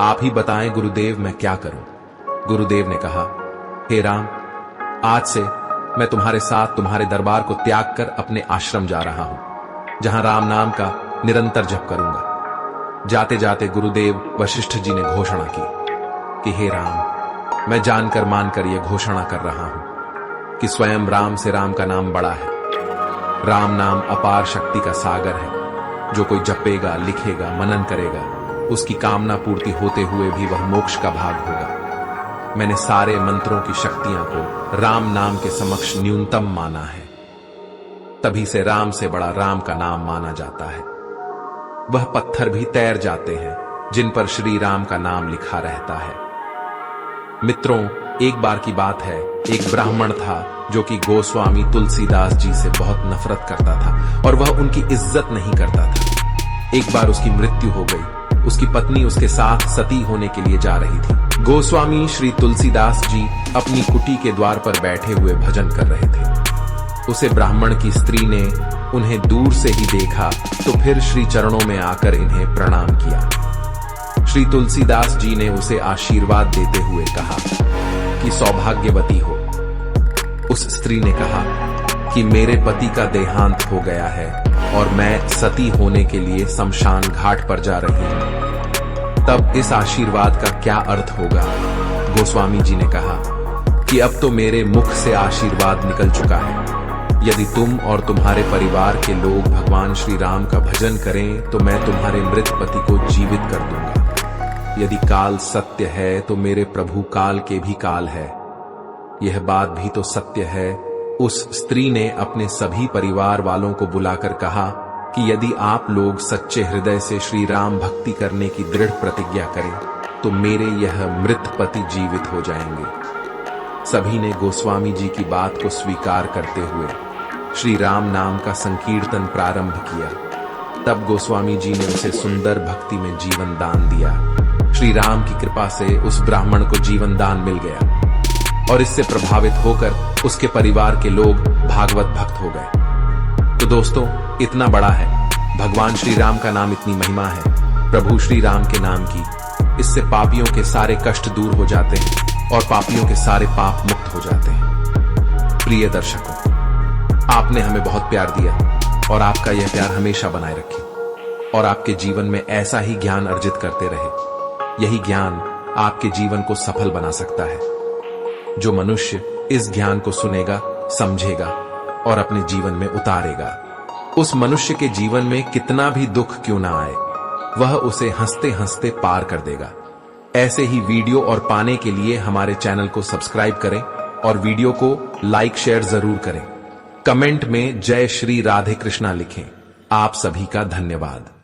आप ही बताएं गुरुदेव, मैं क्या करूं? गुरुदेव ने कहा, हे राम, आज से मैं तुम्हारे साथ तुम्हारे दरबार को त्याग कर अपने आश्रम जा रहा हूं, जहां राम नाम का निरंतर जप करूंगा। जाते जाते गुरुदेव वशिष्ठ जी ने घोषणा की कि हे राम, मैं जानकर मानकर यह घोषणा कर रहा हूं कि स्वयं राम से राम का नाम बड़ा है। राम नाम अपार शक्ति का सागर है। जो कोई जपेगा, लिखेगा, मनन करेगा, उसकी कामना पूर्ति होते हुए भी वह मोक्ष का भाग होगा। मैंने सारे मंत्रों की शक्तियां को राम नाम के समक्ष न्यूनतम माना है। तभी से राम से बड़ा राम का नाम माना जाता है। वह पत्थर भी तैर जाते हैं जिन पर श्री राम का नाम लिखा रहता है। मित्रों, एक बार की बात है, एक ब्राह्मण था जो कि गोस्वामी तुलसीदास जी से बहुत नफरत करता था और वह उनकी इज्जत नहीं करता था। एक बार उसकी मृत्यु हो गई। उसकी पत्नी उसके साथ सती होने के लिए जा रही थी। गोस्वामी श्री तुलसीदास जी अपनी कुटी के द्वार पर बैठे हुए भजन कर रहे थे। उसे ब्राह्मण की स्त्री ने उन्हें दूर से ही देखा तो फिर श्री चरणों में आकर इन्हें प्रणाम किया। श्री तुलसीदास जी ने उसे आशीर्वाद देते हुए कहा कि सौभाग्यवती हो। उस स्त्री ने कहा कि मेरे पति का देहांत हो गया है और मैं सती होने के लिए शमशान घाट पर जा रही हूं। तब इस आशीर्वाद का क्या अर्थ होगा? गोस्वामी जी ने कहा कि अब तो मेरे मुख से आशीर्वाद निकल चुका है। यदि तुम और तुम्हारे परिवार के लोग भगवान श्री राम का भजन करें तो मैं तुम्हारे मृत पति को जीवित कर दूंगा। यदि काल सत्य है तो मेरे प्रभु काल के भी काल है। यह बात भी तो सत्य है। उस स्त्री ने अपने सभी परिवार वालों को बुलाकर कहा कि यदि आप लोग सच्चे हृदय से श्री राम भक्ति करने की दृढ़ प्रतिज्ञा करें तो मेरे यह मृत पति जीवित हो जाएंगे। सभी ने गोस्वामी जी की बात को स्वीकार करते हुए श्री राम नाम का संकीर्तन प्रारंभ किया। तब गोस्वामी जी ने उसे सुंदर भक्ति में जीवन दान दिया। श्री राम की कृपा से उस ब्राह्मण को जीवन दान मिल गया और इससे प्रभावित होकर उसके परिवार के लोग भागवत भक्त हो गए। तो दोस्तों, इतना बड़ा है, भगवान श्री राम का नाम इतनी महिमा है, प्रभु श्री राम के नाम की। इससे पापियों के सारे कष्ट दूर हो जाते हैं और पापियों के सारे पाप मुक्त हो जाते हैं। प्रिय दर्शकों, आपने हमें बहुत प्यार दिया और आपका यह प्यार हमेशा बनाए रखे। और आपके जीवन में ऐसा ही ज्ञान अर्जित करते रहे। यही ज्ञान आपके जीवन को सफल बना सकता है। जो मनुष्य इस ज्ञान को सुनेगा, समझेगा और अपने जीवन में उतारेगा, उस मनुष्य के जीवन में कितना भी दुख क्यों ना आए, वह उसे हंसते हंसते पार कर देगा। ऐसे ही वीडियो और पाने के लिए हमारे चैनल को सब्सक्राइब करें और वीडियो को लाइक शेयर जरूर करें। कमेंट में जय श्री राधे कृष्णा लिखें। आप सभी का धन्यवाद।